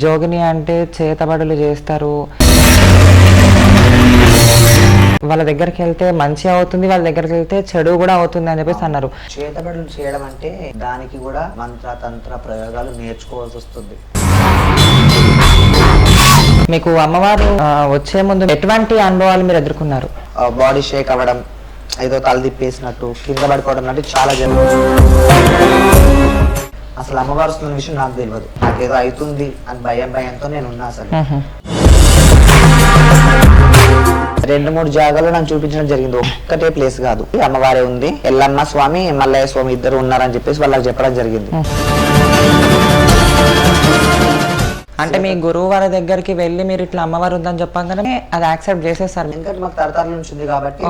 జోగిని అంటే చేతబడులు చేస్తారు, వాళ్ళ దగ్గరికి వెళ్తే మంచి అవుతుంది, వాళ్ళ దగ్గరికి వెళ్తే చెడు కూడా అవుతుంది అని చెప్పేసి అన్నారు. చేతబడులు చేయడం అంటే దానికి కూడా మంత్ర తంత్ర ప్రయోగాలు నేర్చుకోవాల్సి వస్తుంది. మీకు అమ్మవారు వచ్చే ముందు ఎటువంటి అనుభవాలు మీరు ఎదుర్కొన్నారు? బాడీ షేక్ అవ్వడం, ఏదో తల తిప్పేసినట్టు, కింద పడిపోవడం లాంటి చాలా జరుగుతుంది. అసలు అమ్మవారు వస్తున్న విషయం నాకు తెలియదు, నాకేదో అవుతుంది అని భయంతో నేను ఉన్నా. అసలు 2-3 జాగాలో నాకు చూపించడం జరిగింది, ఒక్కటే ప్లేస్ కాదు. అమ్మవారే ఉంది, ఎల్లమ్మ స్వామి మల్లయ్య స్వామి ఇద్దరు ఉన్నారని చెప్పేసి వాళ్ళకి చెప్పడం జరిగింది. అంటే మీ గురువు వారి దగ్గరికి వెళ్ళి మీరు ఇట్లా అమ్మవారు ఉందని చెప్పగానే అది యాక్సెప్ట్ చేసేస్తారు? ఎందుకంటే మాకు తరతరాల నుంచి ఉంది కాబట్టి.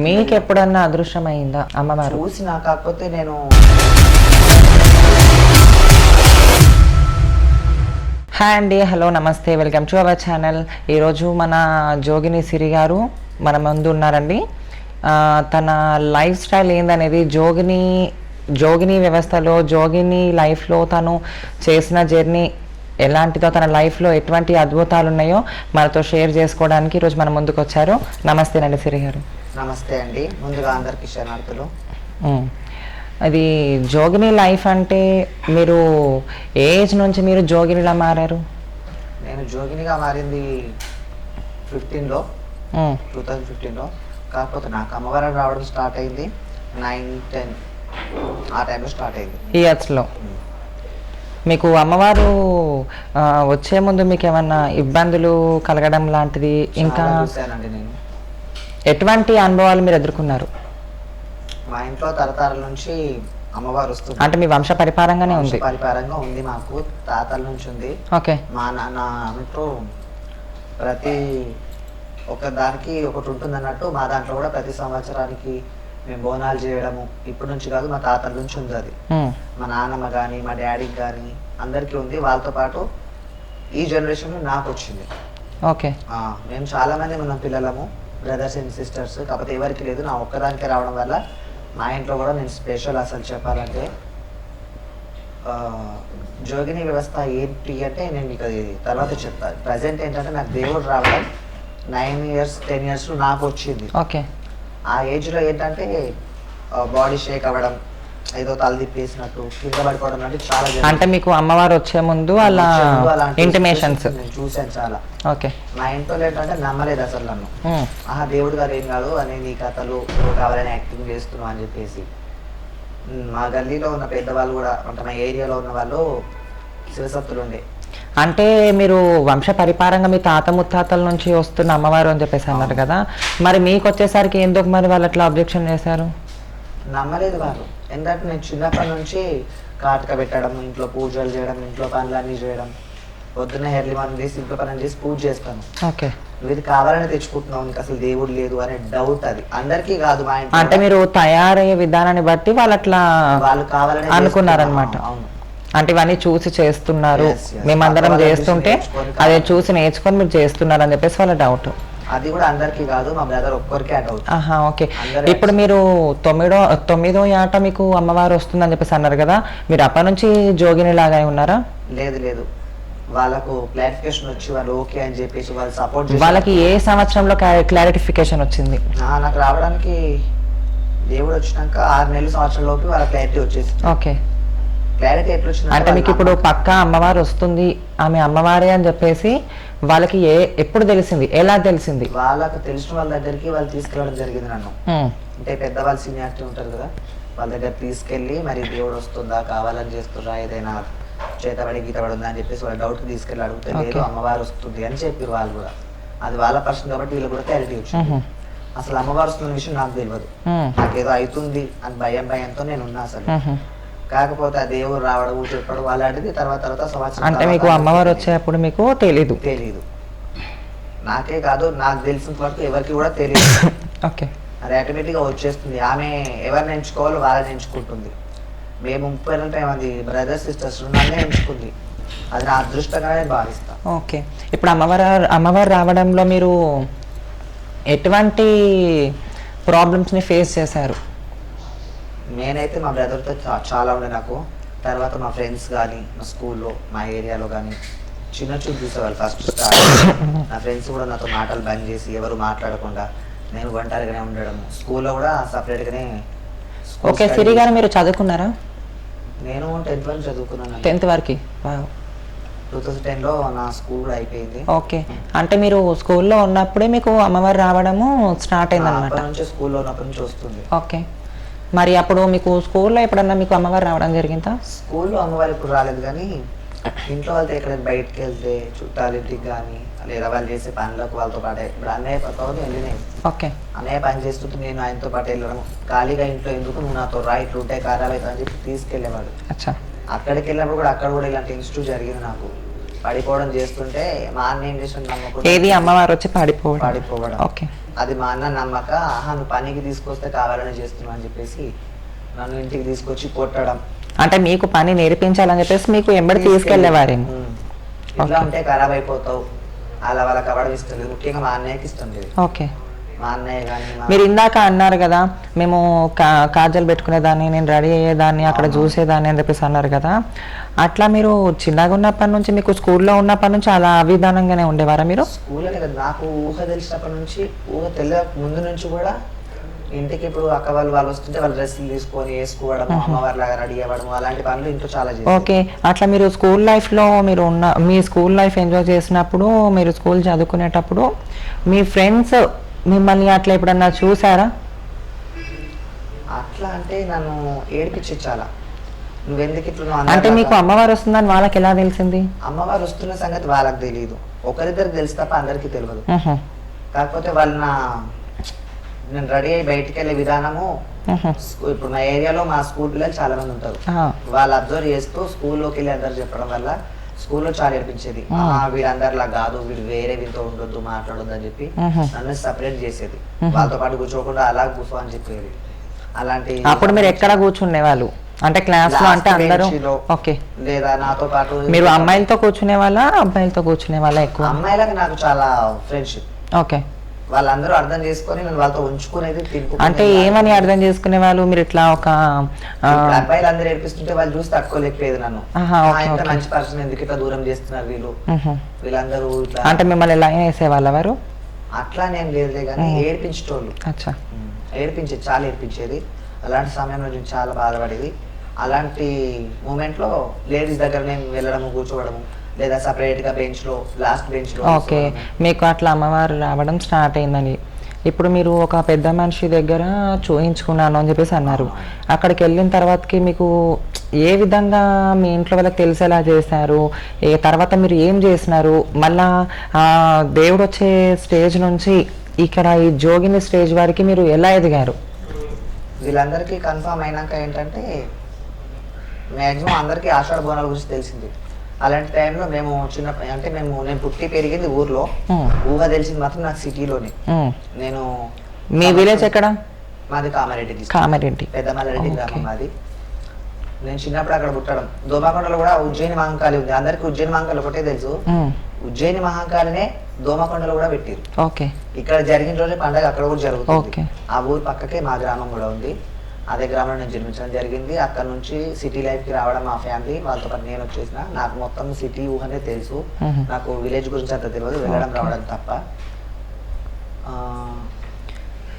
మీకు ఎప్పుడన్నా అదృష్టం అయిందా అమ్మవారు చూసినా? కాకపోతే నేను హాయ్ అండి, హలో, నమస్తే, వెల్కమ్ టు అవర్ ఛానల్. ఈరోజు మన జోగిని సిరి గారు మన ముందు ఉన్నారండి. తన లైఫ్ స్టైల్ ఏందనేది, జోగిని వ్యవస్థలో, జోగిని లైఫ్లో తను చేసిన జర్నీ ఎలాంటిదో, తన లైఫ్లో ఎటువంటి అద్భుతాలు ఉన్నాయో మనతో షేర్ చేసుకోవడానికి ఈరోజు మన ముందుకు వచ్చారు. నమస్తేనండి సిరి గారు. నమస్తే అండి. ముందుగా అందరికీ శరణార్థులు. అది జోగిని లైఫ్ అంటే మీరు ఏజ్ నుంచి మీరు జోగినిలా మారారు? నేను జోగినిగా మారింది 2015లో. కాకపోతే నాకు అమ్మవారు రావడం స్టార్ట్ అయింది 9-10 ఆ టైంలో స్టార్ట్ అయింది, ఇయర్స్లో. మీకు అమ్మవారు వచ్చే ముందు మీకు ఏమన్నా ఇబ్బందులు కలగడం లాంటిది, ఇంకా చూశానండి నేను. ఎటువంటి అనుభవాలు మీరు ఎదుర్కొన్నారు? మా ఇంట్లో తరతరాల నుంచి అమ్మవారు వస్తుంది. అంటే మీ వంశ పరిపారంగానే ఉంది? పరిపారంగా ఉంది, మాకు తాతల నుంచి ఉంది. ఓకే. మా నాన్న ఇంట్లో ప్రతి ఒక దానికి ఒకటి ఉంటుంది అన్నట్టు, మా దాంట్లో కూడా ప్రతి సంవత్సరానికి మేము బోనాలు చేయడము ఇప్పటి నుంచి కాదు, మా తాతల నుంచి ఉంది అది. మా నాన్నమ్మ కానీ మా డాడీకి కానీ అందరికీ ఉంది. వాళ్ళతో పాటు ఈ జనరేషన్లో నాకు వచ్చింది. ఓకే. మేము చాలా మంది మన పిల్లలము, బ్రదర్స్ అండ్ సిస్టర్స్, కాకపోతే ఎవరికి లేదు, నా ఒక్కదానికే రావడం వల్ల మా ఇంట్లో కూడా నేను స్పెషల్. అసలు చెప్పాలంటే జోగిని వ్యవస్థ ఏంటి అంటే నేను మీకు అది తర్వాత చెప్తాను. ప్రజెంట్ ఏంటంటే నాకు దేవుడు రావడం 9 years 10 years నాకు వచ్చింది. ఓకే. ఆ ఏజ్లో ఏంటంటే బాడీ షేక్ అవ్వడం, ఏదో తల తిప్పేసినట్టు, కింద పడిపోవడం లాంటి చాలా. అంటే మీకు అమ్మవారు వచ్చే ముందు అలా ఇంటిమేషన్స్ నేను చూశాను చాలా. ఓకే. మా ఇంట్లో ఏంటంటే నమ్మలేదు అసలు నన్ను. దేవుడు గారు ఏం కాదు అని, నీ కథలు కావాలని యాక్టింగ్ చేస్తున్నావు అని చెప్పేసి. మా గల్లీలో ఉన్న పెద్దవాళ్ళు కూడా, అంటే మా ఏరియాలో ఉన్న వాళ్ళు శివసత్తులు ఉండే. అంటే మీరు వంశ పరిపారంగా మీ తాత ముత్తాతల నుంచి వస్తున్న అమ్మవారు అని చెప్పేసి అన్నారు కదా, మరి మీకు వచ్చేసరికి ఎందుకు మరి వాళ్ళు అట్లా అబ్జెక్షన్ చేశారు? నమ్మలేదు వాళ్ళు. ఎందుకంటే నేను చిన్నప్పటి నుంచి కాటక పెట్టడం, ఇంట్లో పూజలు చేయడం, ఇంట్లో పనులన్నీ చేయడం, పొద్దున్న ఎర్లీ మార్నింగ్ చేసి ఇంట్లో పనులు చేసి పూజ చేస్తాను. ఓకే. ఇది కావాలని తెచ్చుకుంటున్నావు, నీకు అసలు దేవుడు లేదు అనే డౌట్. అది అందరికీ కాదు, మా ఇంట్లో. అంటే మీరు తయారయ్యే విధానాన్ని బట్టి వాళ్ళు అట్లా వాళ్ళు కావాలని అనుకున్నారనమాట. అవును. అంటే ఇవన్నీ చూసి చేస్తున్నారు, మేమందరం చేస్తుంటే అదే చూసి నేర్చుకొని మీరు చేస్తున్నారు అని చెప్పేసి వాళ్ళ డౌట్. అది కూడా అందరికీ కాదు, మా బ్రదర్ ఒక్కరికే డౌట్. ఓకే. ఇప్పుడు మీరు 9వ ఏట మీకు అమ్మవారు వస్తుందని చెప్పేసి అన్నారు కదా, మీరు అప్పటి నుంచి జోగిని లాగానే ఉన్నారా? లేదు, వాళ్ళకు క్లారిఫికేషన్ వచ్చి వాళ్ళు ఓకే అని చెప్పేసి వాళ్ళు సపోర్ట్. వాళ్ళకి ఏ సంవత్సరంలో క్లారిఫికేషన్ వచ్చింది? నాకు రావడానికి దేవుడు వచ్చినాక 6 నెలల సంవత్సరం లోపు వాళ్ళ క్లారిటీ వచ్చేసి. ఓకే. క్లారిటీ ఎట్లా వచ్చింది అంటే మీకు ఇప్పుడు పక్కా అమ్మవారు వస్తుంది, ఆమె అమ్మవారే అని చెప్పేసి వాళ్ళకి ఎప్పుడు తెలిసింది, ఎలా తెలిసింది? వాళ్ళకు తెలిసిన వాళ్ళ దగ్గరికి వాళ్ళు తీసుకెళ్ళడం జరిగింది నన్ను. అంటే పెద్దవాళ్ళు సీనియారిటీ ఉంటారు కదా, వాళ్ళ దగ్గర తీసుకెళ్ళి మరి దేవుడు వస్తుందా, కావాలని చేస్తుందా, ఏదైనా చేతబడి గీతబడి ఉందా అని చెప్పేసి వాళ్ళ డౌట్ తీసుకెళ్ళి అడిగితే లేదు అమ్మవారు వస్తుంది అని చెప్పారు వాళ్ళు కూడా. అది వాళ్ళ పర్సన్ కాబట్టి వీళ్ళు కూడా క్లారిటీ వచ్చింది. అసలు అమ్మవారు వస్తున్న విషయం నాకు తెలియదు, నాకేదో అవుతుంది అని భయంతో నేను ఉన్నా అసలు. కాకపోతే ఆ దేవుడు రావడం చెప్పడం అలాంటిది తర్వాత సంవత్సరం. అంటే మీకు అమ్మవారు వచ్చేటప్పుడు మీకు తెలీదు? నాకే కాదు, నాకు తెలిసిన వరకు ఎవరికి కూడా తెలియదు. ఓకే. అది ఆటోమేటిక్గా వచ్చేస్తుంది. ఆమె ఎవరిని ఎంచుకోవాలో వాళ్ళని ఎంచుకుంటుంది. మేము 30 మంది బ్రదర్స్ సిస్టర్స్ నన్నే ఎంచుకుంది. అది నా అదృష్టంగానే భావిస్తాను. ఓకే. ఇప్పుడు అమ్మవారు రావడంలో మీరు ఎటువంటి ప్రాబ్లమ్స్ని ఫేస్ చేశారు? నేనైతే మా బ్రదర్తో చాలా ఉండే. నాకు తర్వాత మా ఫ్రెండ్స్ కానీ మా స్కూల్లో మా ఏరియాలో కానీ చిన్న చూపు చూసేవాళ్ళు ఫస్ట్ స్టార్ట్. నా ఫ్రెండ్స్ కూడా నాతో మాటలు బంద్ చేసి ఎవరు మాట్లాడకుండా నేను ఒంటరిగానే ఉండడం. స్కూల్లో కూడా సపరేట్గానే. ఓకే, సిరి గారు మీరు చదువుకున్నారా? నేను 10th వరకు చదువుకున్నాను. 10th వరకు? 2010లో నా స్కూల్ కూడా అయిపోయింది. ఓకే, అంటే మీరు స్కూల్లో ఉన్నప్పుడే మీకు అమ్మవారు రావడము స్టార్ట్ అయింది అనమాట? అప్పటి నుంచి స్కూల్లో ఉన్నప్పటి నుంచి వస్తుంది. ఓకే, మరి అప్పుడు మీకు స్కూల్లో ఎప్పుడన్నా మీకు అమ్మవారు రావడం జరిగిందా? స్కూల్లో అమ్మవారు ఇప్పుడు రాలేదు, కానీ ఇంట్లో వాళ్ళతో ఎక్కడైనా బయటకు వెళ్తే చుట్టాలింటికి కానీ లేదా వాళ్ళు చేసే పనులకు వాళ్ళతో పాటే. ఇప్పుడు అన్నయ్య పక్కన వెళ్ళినాయి. ఓకే, అన్నయ్య పని చేస్తుంటే నేను ఆయనతో పాటు వెళ్ళడం. ఖాళీగా ఇంట్లో ఎందుకు, నువ్వు నాతో రా, ఇట్లా ఉంటే ఖరాబ్ అవుతుంది అని చెప్పి తీసుకెళ్ళేవాడు. అచ్చా. అక్కడికి వెళ్ళినప్పుడు కూడా అక్కడ కూడా ఇలాంటి ఇన్స్టిట్యూట్ జరిగింది. నాకు పడిపోవడం చేస్తుంటే మా అన్న ఏం చేసిన నమ్మకం, ఏది అమ్మవారు వచ్చి పడిపోవడం. ఓకే, అది మా అన్న నమ్మక, నువ్వు పనికి తీసుకొస్తే కావాలని చేస్తున్నావు అని చెప్పేసి నన్ను ఇంటికి తీసుకొచ్చి కొట్టడం. అంటే మీకు పని నేర్పించాలని చెప్పేసి మీకు ఎంబడి తీసుకెళ్లేవారేమో. ఇట్లా ఉంటే ఖరాబ్ అయిపోతావు, అలా వాళ్ళకి అవ్వడం ఇష్టం లేదు. ముఖ్యంగా మా అన్నయ్యకి ఇష్టం లేదు. ఓకే, మా అన్నయ్య కానీ మీరు ఇందాక అన్నారు కదా, మేము కాజల్ పెట్టుకునేదాన్ని, నేను రెడీ అయ్యేదాన్ని, అక్కడ చూసేదాన్ని అని చెప్పేసి అన్నారు కదా. అట్లా మీరు చిన్నగా ఉన్నప్పటి నుంచి, మీకు స్కూల్లో ఉన్నప్పటి నుంచి అలా అవిధానంగానే ఉండేవారా మీరు? స్కూల్లో కదా, నాకు ఊహ తెలిసినప్పటి నుంచి, ఊహ తెలియక ముందు నుంచి కూడా ఇంటికి ఇప్పుడు అక్క వాళ్ళు వస్తుంటే వాళ్ళు డ్రెస్సులు తీసుకొని వేసుకోవడం, అమ్మవారి లాగా రెడీ అవ్వడం, అలాంటి పనులు ఇంట్లో చాలా చేశాను. ఓకే, అట్లా మీరు స్కూల్ లైఫ్లో మీరు మీ స్కూల్ లైఫ్ ఎంజాయ్ చేసినప్పుడు, మీరు స్కూల్ చదువుకునేటప్పుడు మీ ఫ్రెండ్స్ మిమ్మల్ని అట్లా ఎప్పుడన్నా చూసారా? అట్లా అంటే నన్ను ఏడిపించే చాలా. నువ్వెందుకు ఇట్లా, అంటే మీకు అమ్మవారు వస్తుందని వాళ్ళకి ఎలా తెలిసింది? అమ్మవారు వస్తున్న సంగతి వాళ్ళకి తెలియదు, ఒకరిద్దరికి తెలుసు తప్ప అందరికీ తెలియదు. కాకపోతే వాళ్ళు నేను రెడీ అయ్యి బయటికి వెళ్ళే విధానము, ఇప్పుడు మా ఏరియాలో మా స్కూల్ పిల్లలు చాలా మంది ఉంటారు, వాళ్ళు అబ్జర్వ్ చేస్తూ స్కూల్లోకి వెళ్ళి అందరు చెప్పడం వల్ల స్కూల్లో చాలా ఏడిపించేది. వీడందరిలా కాదు, వీడు వేరే వీరితో ఉండొద్దు, మాట్లాడొద్దు అని చెప్పి నన్ను సపరేట్ చేసేది. వాళ్ళతో పాటు కూర్చోకుండా అలా కూర్చో అని చెప్పేది. అలాంటి. అప్పుడు మీరు ఎక్కడ కూర్చునే వాళ్ళు? అంటే క్లాస్ లో అంటే అందరూ? ఓకే, లేదా నాతో పాటు. మీరు అమ్మాయిలతో కూర్చునే వాళ్ళ, అబ్బాయిలతో కూర్చునే వాళ్ళ? ఎక్కువ అమ్మాయిలకు నాకు చాలా ఫ్రెండ్షిప్. ఓకే, వాళ్ళందరూ అర్థం చేసుకొని నేను వాళ్ళతో ఉంచుకునేది. అంటే ఏమని అర్థం చేసుకునే వాళ్ళు మీరు? ఇట్లా ఒక అబ్బాయిలు అందరూ ఏడిపిస్తుంటే వాళ్ళు చూసి తట్టుకోలేకపోయేది నన్ను. ఇంత మంచి పర్సన్ ఎందుకు ఇట్లా దూరం చేస్తున్నారు వీళ్ళందరూ ఇట్లా. అంటే మిమ్మల్ని లైన్ వేసేవాళ్ళ వారు? అట్లా నేను లేదులే, కానీ ఏడిపించేటోళ్ళు. అచ్చా, ఏడిపించేది, చాలా ఏడిపించేది. అలాంటి సమయంలో నేను చాలా బాధపడేది. అలాంటి మూమెంట్ లో లేడీస్ దగ్గర నేను వెళ్ళడము, కూర్చోవడము, లేదా సపరేట్ గా బెంచ్ లో, లాస్ట్ బెంచ్ లో. ఓకే, మీకు అట్లా అమ్మవారు రావడం స్టార్ట్ అయిందని. ఇప్పుడు మీరు ఒక పెద్ద మనిషి దగ్గర చూయించుకున్నాను అని చెప్పేసి అన్నారు. అక్కడికి వెళ్ళిన తర్వాతకి మీకు ఏ విధంగా మీ ఇంట్లో వాళ్ళకి తెలిసేలా చేశారు? తర్వాత మీరు ఏం చేసినారు? మళ్ళా దేవుడు వచ్చే స్టేజ్ నుంచి ఇక్కడ ఈ జోగిని స్టేజ్ వరకు మీరు ఎలా ఎదిగారు? వీళ్ళందరికీ కన్ఫర్మ్ అయినాక ఏంటంటే, మ్యాక్సిమం అందరికీ ఆషాఢ బోనాల గురించి తెలిసింది. అలాంటి టైంలో మేము అంటే నేను పుట్టి పెరిగింది ఊర్లో, ఊహ తెలిసింది మాత్రం నాకు సిటీలోనే. నేను. మీ విలేజ్ ఎక్కడ? మాది కామారెడ్డి. కామారెడ్డి, పెద్దమల్లారెడ్డి గ్రామం మాది. నేను చిన్నప్పుడు అక్కడ పుట్టడం. దోమకొండలో కూడా ఉజ్జయిని మహంకాళి ఉంది. అందరికి ఉజ్జయిని మహంకాళి ఒకటే తెలుసు, ఉజ్జయిని మహంకాళినే దోమకొండలో కూడా పెట్టారు. ఓకే, ఇక్కడ జరిగిన రోజే పండుగ అక్కడ కూడా జరుగుతుంది. ఆ ఊరు పక్కకే మా గ్రామం కూడా ఉంది. అదే గ్రామంలో నేను జన్మించడం జరిగింది. అక్కడ నుంచి సిటీ లైఫ్కి రావడం మా ఫ్యామిలీ వాళ్ళతో పాటు నేను వచ్చేసిన. నాకు మొత్తం సిటీ ఊహనే తెలుసు, నాకు విలేజ్ గురించి అంత తెలియదు, వెళ్ళడం రావడం తప్ప.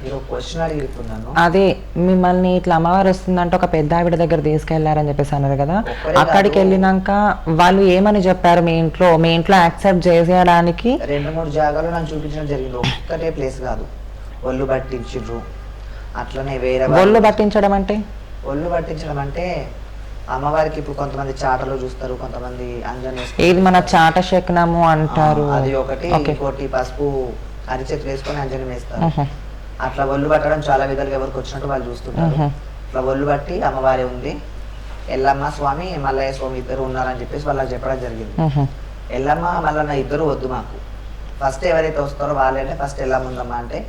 మీరు క్వశ్చన్ అడిగిస్తున్నాను. అదే మిమ్మల్ని ఇట్లా అమ్మవారు వస్తుందంటే ఒక పెద్ద ఆవిడ దగ్గర తీసుకెళ్లారని చెప్పేసి అన్నారు కదా. అక్కడికి వెళ్ళినాక వాళ్ళు ఏమని చెప్పారు? మీ ఇంట్లో యాక్సెప్ట్ చేసేయడానికి 2-3 జాగాలు నాకు చూపించడం జరిగింది. ఒక్కటే ప్లేస్ కాదు, ఒళ్ళు పట్టించు. అట్లనే వేరే ఒళ్ళు పట్టించడం అంటే? ఒళ్ళు పట్టించడం అంటే అమ్మవారికి ఇప్పుడు కొంతమంది చాటలో చూస్తారు, కొంతమంది అంజనం. ఇది మన చాట శకునము అంటారు. అది ఒకటి. ఇంకోటి పసుపు అరిచేతులు వేసుకొని అంజనం వేస్తారు. అట్లా ఒళ్ళు పట్టడం చాలా విధాలుగా ఎవరికి వచ్చినట్టు వాళ్ళు చూస్తుంటారు. అట్లా ఒళ్ళు బట్టి అమ్మవారి ఉంది, ఎల్లమ్మ స్వామి, మల్లయ్య స్వామి ఇద్దరు ఉన్నారని చెప్పేసి వాళ్ళకి చెప్పడం జరిగింది. ఎల్లమ్మ మల్లన్న ఇద్దరు వద్దు మాకు, ఫస్ట్ ఎవరైతే వస్తారో వాళ్ళంటే ఫస్ట్ ఎల్లమ్మ ఉందమ్మా అంటే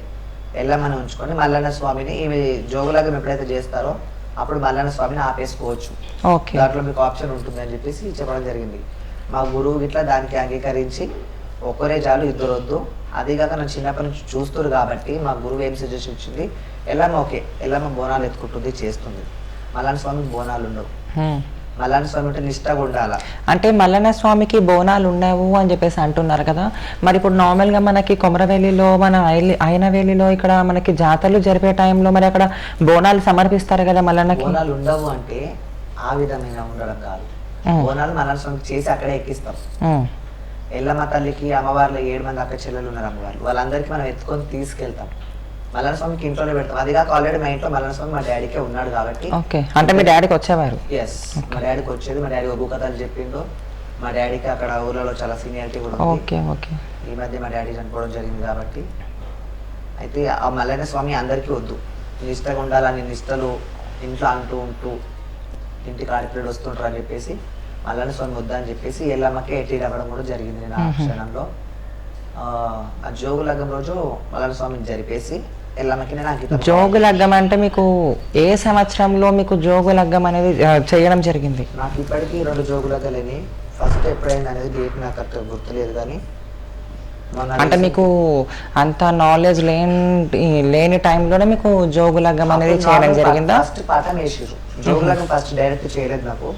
ఎల్లమ్మని ఉంచుకొని మల్లన్న స్వామిని ఇవి జోగులాగా ఎప్పుడైతే చేస్తారో అప్పుడు మల్లన్న స్వామిని ఆపేసుకోవచ్చు, దాంట్లో మీకు ఆప్షన్ ఉంటుంది అని చెప్పేసి చెప్పడం జరిగింది. మా గురువు ఇట్లా దానికి అంగీకరించి ఒక్కరే చాలు, ఇద్దరు వద్దు. అదేగాక నన్ను చిన్నప్పటి నుంచి చూస్తారు కాబట్టి మా గురువు ఏం సజెషన్ ఇచ్చింది, ఎల్లమ్మ ఓకే, ఎల్లమ్మ బోనాలు ఎత్తుకుంటుంది, చేస్తుంది. మల్లన్న స్వామికి బోనాలు ఉండవు. మల్లన్న స్వామి అంటే నిష్టగా ఉండాలా. అంటే మల్లన్న స్వామికి బోనాలు ఉండవు అని చెప్పేసి అంటున్నారు కదా, మరి ఇప్పుడు నార్మల్గా మనకి కొమరవెల్లిలో మన అయినవేలిలో ఇక్కడ మనకి జాతరలు జరిపే టైంలో మరి అక్కడ బోనాలు సమర్పిస్తారు కదా మల్లన్నకి. బోనాలు ఉండవు అంటే ఆ విధమైన ఉండడం కాదు. బోనాలు మల్లన్న స్వామికి చేసి అక్కడే ఎక్కిస్తాం. ఎల్లమ్మ తల్లికి అమ్మవార్లు 7 మంది అక్క చెల్లెలు ఉన్నారు అమ్మవారు, వాళ్ళందరికీ మనం ఎత్తుకొని తీసుకెళ్తాం. మల్లన్న స్వామికి ఇంట్లోనే పెడతాం. అది కాక ఆల్రెడీ మా ఇంట్లో మల్లన్న స్వామి మా డాడీకే ఉన్నాడు కాబట్టి. ఓకే, అంటే మీ డాడీకి వచ్చేవారు? ఎస్, మా డాడీకి వచ్చేది. మా డాడీ ఒగ్గు కథలు చెప్పిండు. మా డాడీకి అక్కడ ఊర్లలో చాలా సీనియారిటీ కూడా ఉంది. Okay okay. ఈ మధ్య మా డాడీ చనిపోవడం జరిగింది కాబట్టి అయితే ఆ మల్లన్న స్వామి అందరికీ వద్దు, నిష్టగా ఉండాలని నిష్టలు ఇంట్లో అంటూ ఉంటూ ఇంటికి ఆడిపిల్లలు వస్తుంటారు అని చెప్పేసి మల్లన్న స్వామి వద్దని చెప్పేసి ఎల్లమ్మకే ఎట్టి అవ్వడం కూడా జరిగింది. నా క్షణంలో ఆ జోగు లగ్గం రోజు మల్లన్న స్వామిని జరిపేసి ఎల్లమ్మకి నేను అంకితం. జోగు లగ్గం అంటే మీకు ఏ సంవత్సరంలో మీకు జోగు లగ్గం అనేది చేయడం జరిగింది? నాకు ఇప్పటికీ 2 జోగు లగ్గలేని. ఫస్ట్ ఎప్పుడైంది అనేది డేట్ నాకు అక్కడ గుర్తులేదు, కానీ అంటే మీకు అంత నాలెడ్జ్ లేని టైంలోనే మీకు జోగు లగ్గం అనేది చేయడం జరిగిందా? ఫస్ట్ పాఠం వేసారు. జోగు లగ్గం ఫస్ట్ డైరెక్ట్ చేయలేదు నాకు.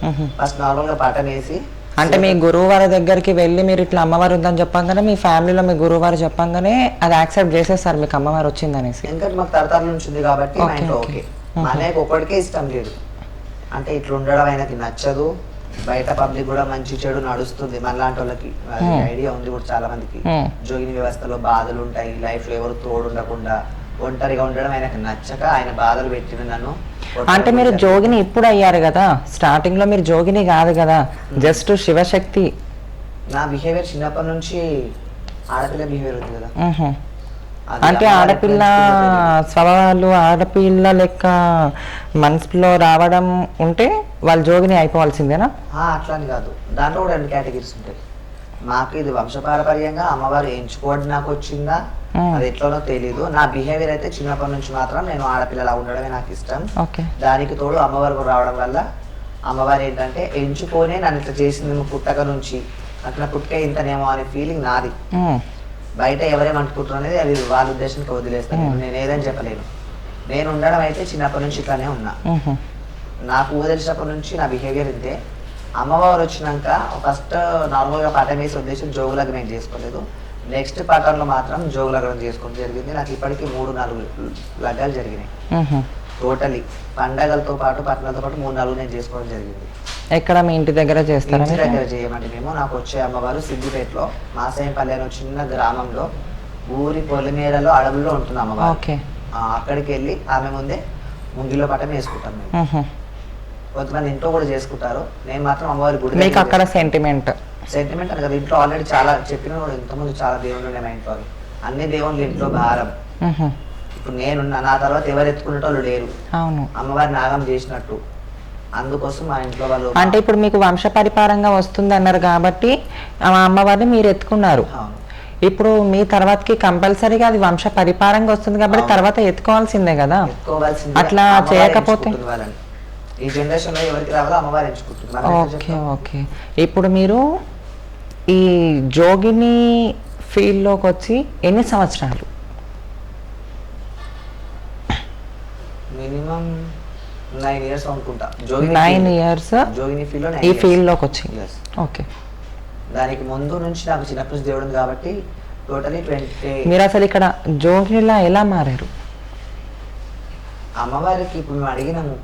ఫస్ట్ నార్మల్ గా పాఠం వేసి, అంటే మీ గురువువారి దగ్గరికి వెళ్ళి మీరు ఇట్లా అమ్మవారు ఉందని చెప్పంగానే మీ ఫ్యామిలీలో మీ గురువువారు చెప్పంగానే అది యాక్సెప్ట్ చేసేస్తారు మీకు అమ్మవారు వచ్చిందనేసి? ఎందుకంటే మాకు తరతరాల నుంచి ఉంది కాబట్టి మా ఇంట్లో ఓకే. మా అన్నయ్యకి ఒక్కడికే ఇష్టం లేదు, అంటే ఇట్లా ఉండడం ఆయనకి నచ్చదు. బయట పబ్లిక్ కూడా మంచి చెడు నడుస్తుంది మనలాంటి వాళ్ళకి, ఐడియా ఉంది కూడా చాలా మందికి. జోగిని వ్యవస్థలో బాధలు ఉంటాయి, లైఫ్ లో ఎవరు తోడు ఉండకుండా ఒంటరిగా ఉండడం ఆయనకు నచ్చక ఆయన బాధలు పెట్టిన నన్ను. అంటే మీరు జోగిని ఇప్పుడు అయ్యారు కదా, స్టార్టింగ్ లో మీరు జోగిని కాదు కదా, జస్ట్ శివశక్తి. నా బిహేవియర్ చిన్నప్పటి నుంచి ఆడపిల్ల బిహేవియర్ ఉంది కదా. అంటే ఆడపిల్ల స్వభావాలు ఆడపిల్ల లెక్క మనసులో రావడం ఉంటే వాళ్ళు జోగిని అయిపోవాల్సిందేనా? అట్లా అని కాదు, దాంట్లో కూడా 2 కేటగిరీస్ ఉంటాయి. మాకు ఇది వంశపారపర్యంగా అమ్మవారు ఎంచుకోవడం నాకు వచ్చిందా అది ఎట్లనో తెలీదు. నా బిహేవియర్ అయితే చిన్నప్పటి నుంచి మాత్రం నేను ఆడపిల్లలా ఉండడమే నాకు ఇష్టం. దానికి తోడు అమ్మవారు రావడం వల్ల అమ్మవారు ఏంటంటే ఎంచుకోనే నన్ను ఇట్లా చేసింది పుట్టక నుంచి, అట్లా పుట్టుక ఇంతనేమో అనే ఫీలింగ్ నాది. బయట ఎవరేమనుకుంటున్నారు అనేది అది వాళ్ళ ఉద్దేశానికి వదిలేస్తాను. నేను ఏదని చెప్పలేను. నేను ఉండడం అయితే చిన్నప్పటి నుంచి ఇట్లానే ఉన్నా. నాకు తెలిసినప్పటి నుంచి నా బిహేవియర్ ఇంతే. అమ్మవారు వచ్చినాక ఫస్ట్ నార్మల్గా పాఠం వేసి ఉద్దేశం జోగులగ్గం నేను చేసుకోలేదు. నెక్స్ట్ పాఠంలో మాత్రం జోగులగ్గం చేసుకోవడం జరిగింది. నాకు ఇప్పటికీ 3-4 లగ్గాలు జరిగినాయి టోటలీ. పండగలతో పాటు పట్టణాలతో పాటు 3-4 నేను చేసుకోవడం జరిగింది. ఎక్కడ మీ ఇంటి దగ్గర చేస్తారా? ఇంటి దగ్గర చేయమండి మేము. నాకు వచ్చే అమ్మవారు సిద్దిపేటలో మాసేంపల్లి అనే చిన్న గ్రామంలో ఊరి పొలిమేరలో అడవుల్లో ఉంటుంది అమ్మవారు. అక్కడికి వెళ్ళి ఆమె ముందే ముంగిలో పట్టం వేసుకుంటాం మేము. కొంతమంది ఇంట్లో కూడా చేసుకుంటారు, నేను మాత్రం అమ్మవారి గుడి. మీకు అక్కడ సెంటిమెంట్ అని కదా, ఇంట్లో ఆల్రెడీ చాలా చెప్పిన కూడా ఇంతకుముందు చాలా దేవుళ్ళు ఉన్నాయి మా ఇంట్లో. అన్ని దేవుళ్ళు ఇంట్లో భారం. ఇప్పుడు నేనున్నా, నా తర్వాత ఎవరు ఎత్తుకునేటోళ్ళు లేరు. అవును, అమ్మవారి నాగం చేసినట్టు. అందుకోసం మా ఇంట్లో వాళ్ళు, అంటే ఇప్పుడు మీకు వంశ పరిపారంగా వస్తుంది అన్నారు కాబట్టి అమ్మవారిని మీరు ఎత్తుకున్నారు. ఇప్పుడు మీ తర్వాతకి కంపల్సరీగా అది వంశ పరిపారంగా వస్తుంది కాబట్టి తర్వాత ఎత్తుకోవాల్సిందే కదా. అట్లా చేయకపోతే ఈ జనరేషన్ లో ఎవరికి రావాలో అమ్మవారు ఎంచుకుంటున్నారు. Okay okay. ఇప్పుడు మీరు ఈ జోగిని ఫీల్డ్ లోకి వచ్చి ఎన్ని సంవత్సరాలు? మినిమం 9 years అనుకుంటా. 9 years జోగిని ఫీల్డ్ లో ఈ ఫీల్డ్ లోకి వచ్చి. ఓకే. దానికి ముందు నుంచి నాకు చిన్నప్పటి నుంచి దేవుడు కాబట్టి టోటలీ 20. మీరు అసలు ఇక్కడ జోగినిలా ఎలా మారారు? అమ్మవారికి ఇప్పుడు మేము అడిగినాము,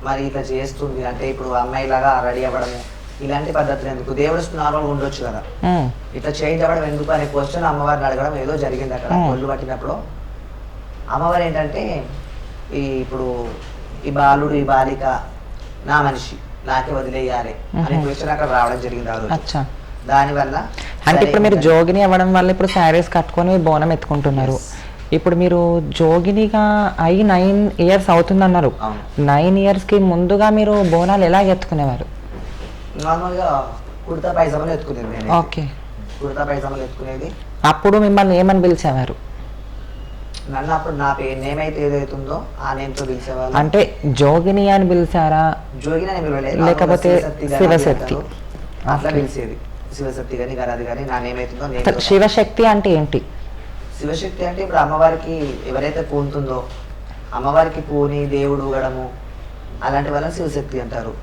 మరి ఇట్లా చేస్తుంది అంటే ఇప్పుడు అమ్మాయిలాగా రెడీ అవ్వడము ఇలాంటి పద్ధతులు ఎందుకు? దేవుడు నార్మల్గా ఉండొచ్చు కదా, ఇట్లా చేంజ్ అవ్వడం ఎందుకు అనే క్వశ్చన్ అమ్మవారిని అడగడం ఏదో జరిగింది అక్కడ. ఒళ్ళు పట్టినప్పుడు అమ్మవారు ఏంటంటే ఇప్పుడు ఈ బాలుడు ఈ బాలిక నా మనిషి నాకే వదిలేయాలి అనే క్వశ్చన్ అక్కడ రావడం జరిగింది ఆ రోజు. దానివల్ల అంటే ఇప్పుడు మీరు జోగిని అవ్వడం వల్ల ఇప్పుడు శారీస్ కట్టుకొని బోనం ఎత్తుకుంటున్నారు. ఇప్పుడు మీరు జోగినిగా అయి 9 years అవుతుందన్నారు. 9 years కి ముందుగా మీరు బోనాలు ఎలా ఎత్తుకునేవారు? నార్మల్గా కుర్తా పైజామాలు ఎత్తుకునేది. ఓకే, కుర్తా పైజామాలు ఎత్తుకునేది. అప్పుడు మిమ్మల్ని ఏమని పిలిచేవారు? నన్ను అప్పుడు నా నేమ్ అయితే ఏదైతుందో ఆ నేమ్ తో పిలిచేవాళ్ళు. అంటే జోగిని అని పిలిచారా? జోగిని అని పిలవలేదు, లేకపోతే శివశక్తి అట్లా పిలిచేది. శివశక్తి కానీ గరాది కానీ నా నేమ్ అవుతుందో. శివశక్తి అంటే ఏంటి? శివశక్తి అంటే ఇప్పుడు అమ్మవారికి ఎవరైతే పూనుతుందో అమ్మవారికి పూని దేవుడు ఊగడము అలాంటి వాళ్ళని శివశక్తి అంటారు.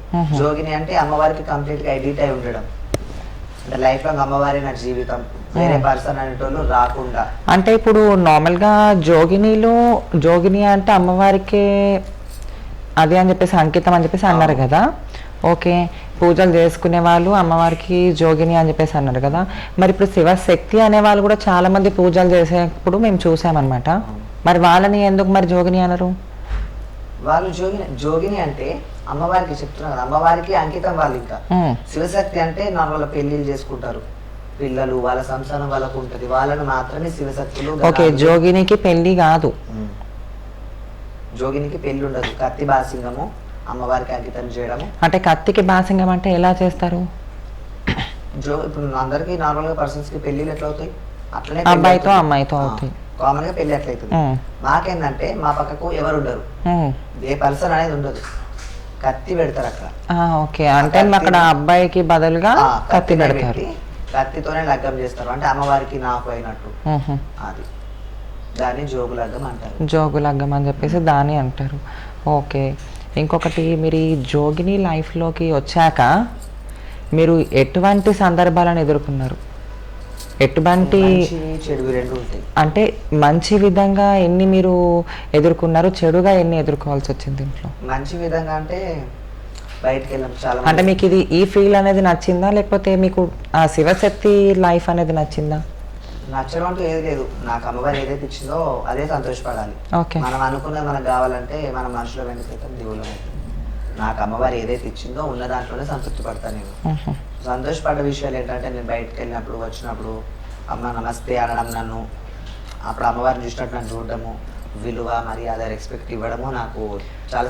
జోగిని అంటే అమ్మవారికి కంప్లీట్ గా ఎడిట్ అయి ఉండడం, అంటే లైఫ్ లాంగ్ అమ్మవారి నా జీవితం, వేరే పర్సన్ అనేటోళ్ళు రాకుండా. అంటే ఇప్పుడు నార్మల్గా జోగిని అంటే అమ్మవారికి అది అని చెప్పేసి అంకితం అని చెప్పేసి అన్నారు కదా. ఓకే, పూజలు చేసుకునే వాళ్ళు అమ్మవారికి జోగిని అని చెప్పేసి అన్నారు కదా. మరి ఇప్పుడు శివశక్తి అనే వాళ్ళు కూడా చాలా మంది పూజలు చేసేప్పుడు మేము చూసామన్నమాట. మరి వాళ్ళని ఎందుకు మరి జోగిని అన్నారు? వాళ్ళు జోగిని అంటే అమ్మవారికి చెప్తున్నారు కదా, అమ్మవారికి అంకితం వాళ్ళు. ఇంకా శివశక్తి అంటే నార్మల్ పెళ్లిళ్ళు చేసుకుంటారు, పిల్లలు, వాళ్ళ సంసారం వాళ్ళకు ఉంటది, వాళ్ళని మాత్రమే శివశక్తులు. ఓకే, జోగినికి పెళ్లి కాదు, జోగినికి పెళ్లి ఉండదు. కత్తి బాసింగము అమ్మవారికి అంకితం చేయడము. అంటే కత్తికి బాసింగం అంటే ఎలా చేస్తారు? ఇప్పుడు అందరికి నార్మల్ గా పర్సన్స్ కి పెళ్లిళ్ళు ఎట్లా అవుతాయి, అట్లనే అబ్బాయితో అమ్మాయితో అవుతాయి. కామన్ గా పెళ్లి ఎట్లయితుంది. మాకేందంటే మా పక్కకు ఎవరు ఉండరు, ఏ పర్సన్ అనేది ఉండదు, కత్తి పెడతారు అక్కడ. ఓకే, అంటే అక్కడ అబ్బాయికి బదులుగా కత్తి పెడతారు, కత్తితోనే లగ్గం చేస్తారు. అంటే అమ్మవారికి నాకు అయినట్టు. అది దాన్ని జోగు లగ్గం అంటారు. జోగు లగ్గం అని చెప్పేసి దాన్ని అంటారు. ఓకే, ఇంకొకటి, మీరు ఈ జోగిని లైఫ్లోకి వచ్చాక మీరు ఎటువంటి సందర్భాలను ఎదుర్కొన్నారు? ఎటువంటి చెడు రెండు ఉంటాయి. అంటే మంచి విధంగా ఎన్ని మీరు ఎదుర్కొన్నారు, చెడుగా ఎన్ని ఎదుర్కోవాల్సి వచ్చింది ఇంట్లో? మంచి విధంగా అంటే బయటకు వెళ్ళాం చాలా. అంటే మీకు ఇది ఈ ఫీల్ అనేది నచ్చిందా, లేకపోతే మీకు ఆ శివశక్తి లైఫ్ అనేది నచ్చిందా? నచ్చడం అంటూ ఏది లేదు, నాకు అమ్మవారు ఏదైతే ఇచ్చిందో అదే సంతోషపడాలి. ఓకే, మనం అనుకున్నది మనకు కావాలంటే మనం మనుషుల వెంట సైతం దేవుళ్ళం అవుతుంది. నాకు అమ్మవారు ఏదైతే ఇచ్చిందో ఉన్న దాంట్లోనే సంతృప్తి పడతాను నేను. సంతోషపడ్డ విషయాలు ఏంటంటే, నేను బయటకు వెళ్ళినప్పుడు వచ్చినప్పుడు అమ్మ నమస్తే అనడం, నన్ను అప్పుడు అమ్మవారిని చూసినట్టు నన్ను చూడడము, విలువ మర్యాద రెస్పెక్ట్ ఇవ్వడము నాకు చాలా.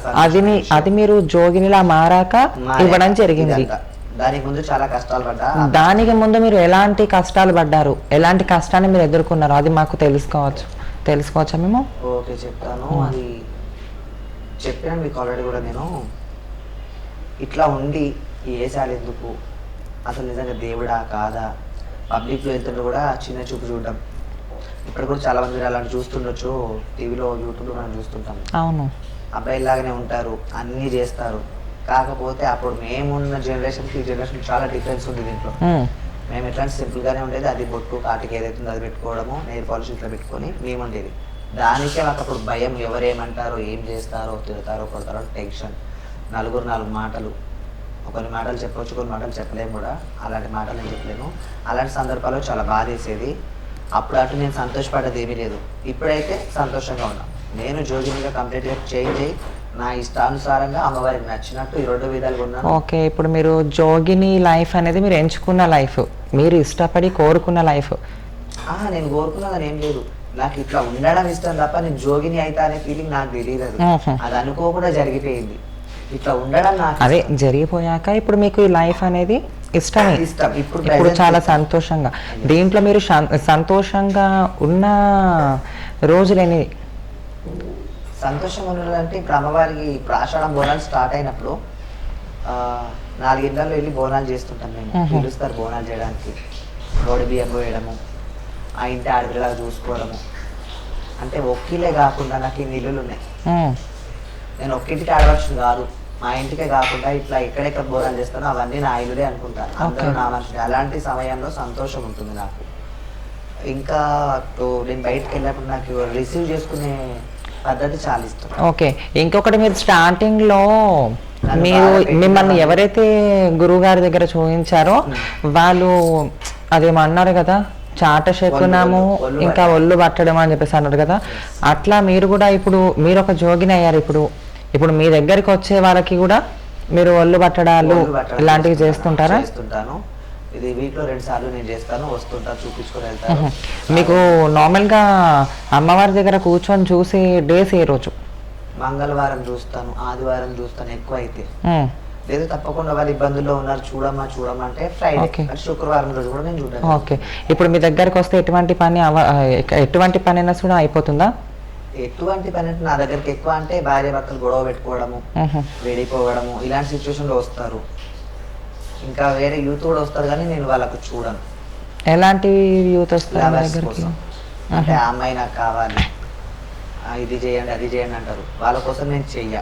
అది మీరు జోగినిలా మారాక ఇవ్వడం జరిగింది. దానికి ముందు చాలా కష్టాలు పడ్డా. దానికి ముందు మీరు ఎలాంటి కష్టాలు పడ్డారు, ఎలాంటి కష్టాన్ని మీరు ఎదుర్కొన్నారు, అది మాకు తెలుసుకోవచ్చా మేము? ఓకే, చెప్తాను. అది చెప్పాను మీకు ఆల్రెడీ కూడా. నేను ఇట్లా ఉండి ఈ ఏసాలు ఎందుకు, అసలు నిజంగా దేవుడా కాదా, పబ్లిక్లో వెళ్తుంటే కూడా చిన్న చూపు చూడడం. ఇప్పుడు కూడా చాలా మంది అలాంటి చూస్తుండొచ్చు, టీవీలో యూట్యూబ్లో మనం చూస్తుంటాం. అవును, అబ్బాయిలాగానే ఉంటారు, అన్నీ చేస్తారు. కాకపోతే అప్పుడు మేమున్న జనరేషన్కి ఈ జనరేషన్ చాలా డిఫరెన్స్ ఉంది దీంట్లో. మేము ఎట్లాంటి సింపుల్గానే ఉండేది, అది బొట్టు కాటికి ఏదైతే ఉందో అది పెట్టుకోవడము, నెయిల్ పాలిష్ ఇట్లా పెట్టుకొని మేము ఉండేది. దానికే మాకు అప్పుడు భయం, ఎవరేమంటారో, ఏం చేస్తారో, తిడతారో, కొడతారో టెన్షన్. నలుగురు నాలుగు మాటలు, కొన్ని మాటలు చెప్పవచ్చు, కొన్ని మాటలు చెప్పలేము కూడా. అలాంటి మాటలు నేను చెప్పలేను. అలాంటి సందర్భాల్లో చాలా బాధ వేసేది. అప్పుడు అటు నేను సంతోషపడ్డది ఏమీ లేదు. ఇప్పుడైతే సంతోషంగా ఉన్నా. నేను జోగినిగా కంప్లీట్గా చేంజ్ అయ్యి నా ఇష్టానుసారంగా అమ్మవారికి నచ్చినట్టు ఈ రెండు విధాలుగా ఉన్నాను. ఓకే, ఇప్పుడు మీరు జోగిని లైఫ్ అనేది మీరు ఎంచుకున్న లైఫ్, మీరు ఇష్టపడి కోరుకున్న లైఫ్. నేను కోరుకున్నదని ఏం లేదు, నాకు ఇట్లా ఉండడం ఇష్టం తప్ప నేను జోగిని అయితే అనే ఫీలింగ్ నాకు తెలియదు. అది అనుకోకుండా జరిగిపోయింది. ఇట్లా ఉండడం నాకు అదే జరిగిపోయాక ఇప్పుడు మీకు ఈ లైఫ్ అనేది ఇష్టం. ఇప్పుడు చాలా సంతోషంగా దీంట్లో మీరు సంతోషంగా ఉన్న రోజులేని? సంతోషంగా ఉన్నదంటే ఇప్పుడు అమ్మవారికి ఇప్పుడు ఆషాఢం బోనాలు స్టార్ట్ అయినప్పుడు 4 ఇళ్లలో వెళ్ళి బోనాలు చేస్తుంటాం మేము. పిలుస్తారు బోనాలు చేయడానికి, రోడ్డు బియ్యం పోయడము, ఆ ఇంటి ఆడపిల్లగా చూసుకోవడము. అంటే ఒక్కిలే కాకుండా నాకు ఇన్ని ఇల్లులు ఉన్నాయి. నేను ఒక్కింటికి ఆడవచ్చు కాదు, మా ఇంటికే కాకుండా ఇట్లా ఎక్కడెక్కడ బోనాలు చేస్తానో అవన్నీ నా ఇల్లులే అనుకుంటాను. అందరూ నా మనుషులు. అలాంటి సమయంలో సంతోషం ఉంటుంది నాకు. ఇంకా నేను బయటకు వెళ్ళినప్పుడు నాకు రిసీవ్ చేసుకునే పద్ధతి చాలా ఇష్టం. ఓకే, ఇంకొకటి, మీరు స్టార్టింగ్ లో మిమ్మల్ని ఎవరైతే గురువు గారి దగ్గర చూపించారో వాళ్ళు అదేమన్నారు కదా, చాట శకునము ఇంకా ఒళ్ళు పట్టడం అని చెప్పేసి అన్నారు కదా. అట్లా మీరు కూడా ఇప్పుడు మీరు ఒక జోగిని అయ్యారు. ఇప్పుడు మీ దగ్గరికి వచ్చే వాళ్ళకి కూడా మీరు ఒళ్ళు పట్టడాలు ఇలాంటివి చేస్తుంటారా? చేస్తుంటాను. ఇది వీక్ లో 2 సార్లు నేను చేస్తాను, వస్తుంటా, చూపించుకొని వెళ్తాను. మీకు నార్మల్ గా అమ్మవారి దగ్గర కూర్చొని చూసే డేస్ ఏ రోజు? మంగళవారం చూస్తాను, ఆదివారం చూస్తాను ఎక్కువ అయితే. లేదు తప్పకుండా వాళ్ళు ఇబ్బందుల్లో ఉన్నారు చూడమ్మా అంటే ఫ్రైడే, శుక్రవారం రోజు కూడా నేను చూడాలి. ఓకే, ఇప్పుడు మీ దగ్గరకు వస్తే ఎటువంటి పని అయినా కూడా అయిపోతుందా? ఎటువంటి పని అంటే నా దగ్గరికి ఎక్కువ అంటే భార్య భర్తలు గొడవ పెట్టుకోవడము, వేడిపోవడము, ఇలాంటి సిచ్యువేషన్ లో వస్తారు. ఇంకా వేరే యూత్ కూడా వస్తారు, కానీ నేను వాళ్ళకు చూడను. ఎలాంటి యూత్ వస్తారు? అంటే ఆ అమ్మాయి నాకు కావాలి, ఇది చేయండి అది చేయండి అంటారు. వాళ్ళ కోసం నేను చెయ్య.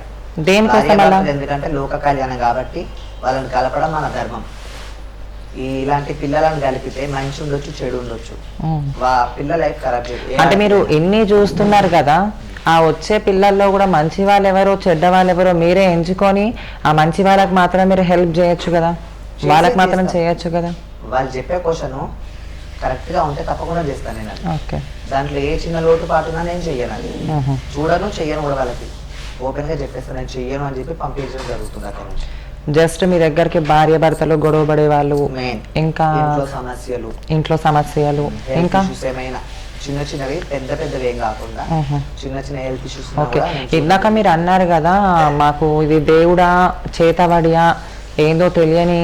దేనికోసం అలా? భార్యాభర్తలు ఎందుకంటే లోక కళ్యాణం కాబట్టి వాళ్ళని కలపడం మన ధర్మం. ఇలాంటి పిల్లలను కలిపితే మంచి ఉండొచ్చు, చెడు ఉండొచ్చు, పిల్ల లైఫ్ ఖరాబ్ చేయదు. అంటే మీరు ఎన్ని చూస్తున్నారు కదా, ఆ వచ్చే పిల్లల్లో కూడా మంచి వాళ్ళు ఎవరో చెడ్డ వాళ్ళు ఎవరో మీరే ఎంచుకొని ఆ మంచి వాళ్ళకి మాత్రం మీరు హెల్ప్ చేయొచ్చు కదా, వాళ్ళకి మాత్రం చేయొచ్చు కదా. వాళ్ళు చెప్పే క్వశ్చన్ కరెక్ట్ గా ఉంటే తప్పకుండా చేస్తాను నేను. ఓకే, దాంట్లో ఏ చిన్న లోటు పాటున్నా నేను చెయ్యను, అది చూడను, చెయ్యను కూడా. వాళ్ళకి ఓపెన్ గా చెప్పేస్తాను నేను చెయ్యను అని చెప్పి పంపించడం జరుగుతుంది అక్కడ నుంచి. జస్ట్ మీ దగ్గరికి భార్య భర్తలు గొడవ పడే వాళ్ళు, ఇంకా ఇంట్లో సమస్యలు, ఇంకా ఏమైనా చిన్న చిన్నవి పెద్ద పెద్దవి ఏం కాకుండా చిన్న చిన్న హెల్త్ ఇష్యూస్. ఓకే, ఇందాక మీరు అన్నారు కదా మాకు ఇది దేవుడా చేతబడియా ఏందో తెలియని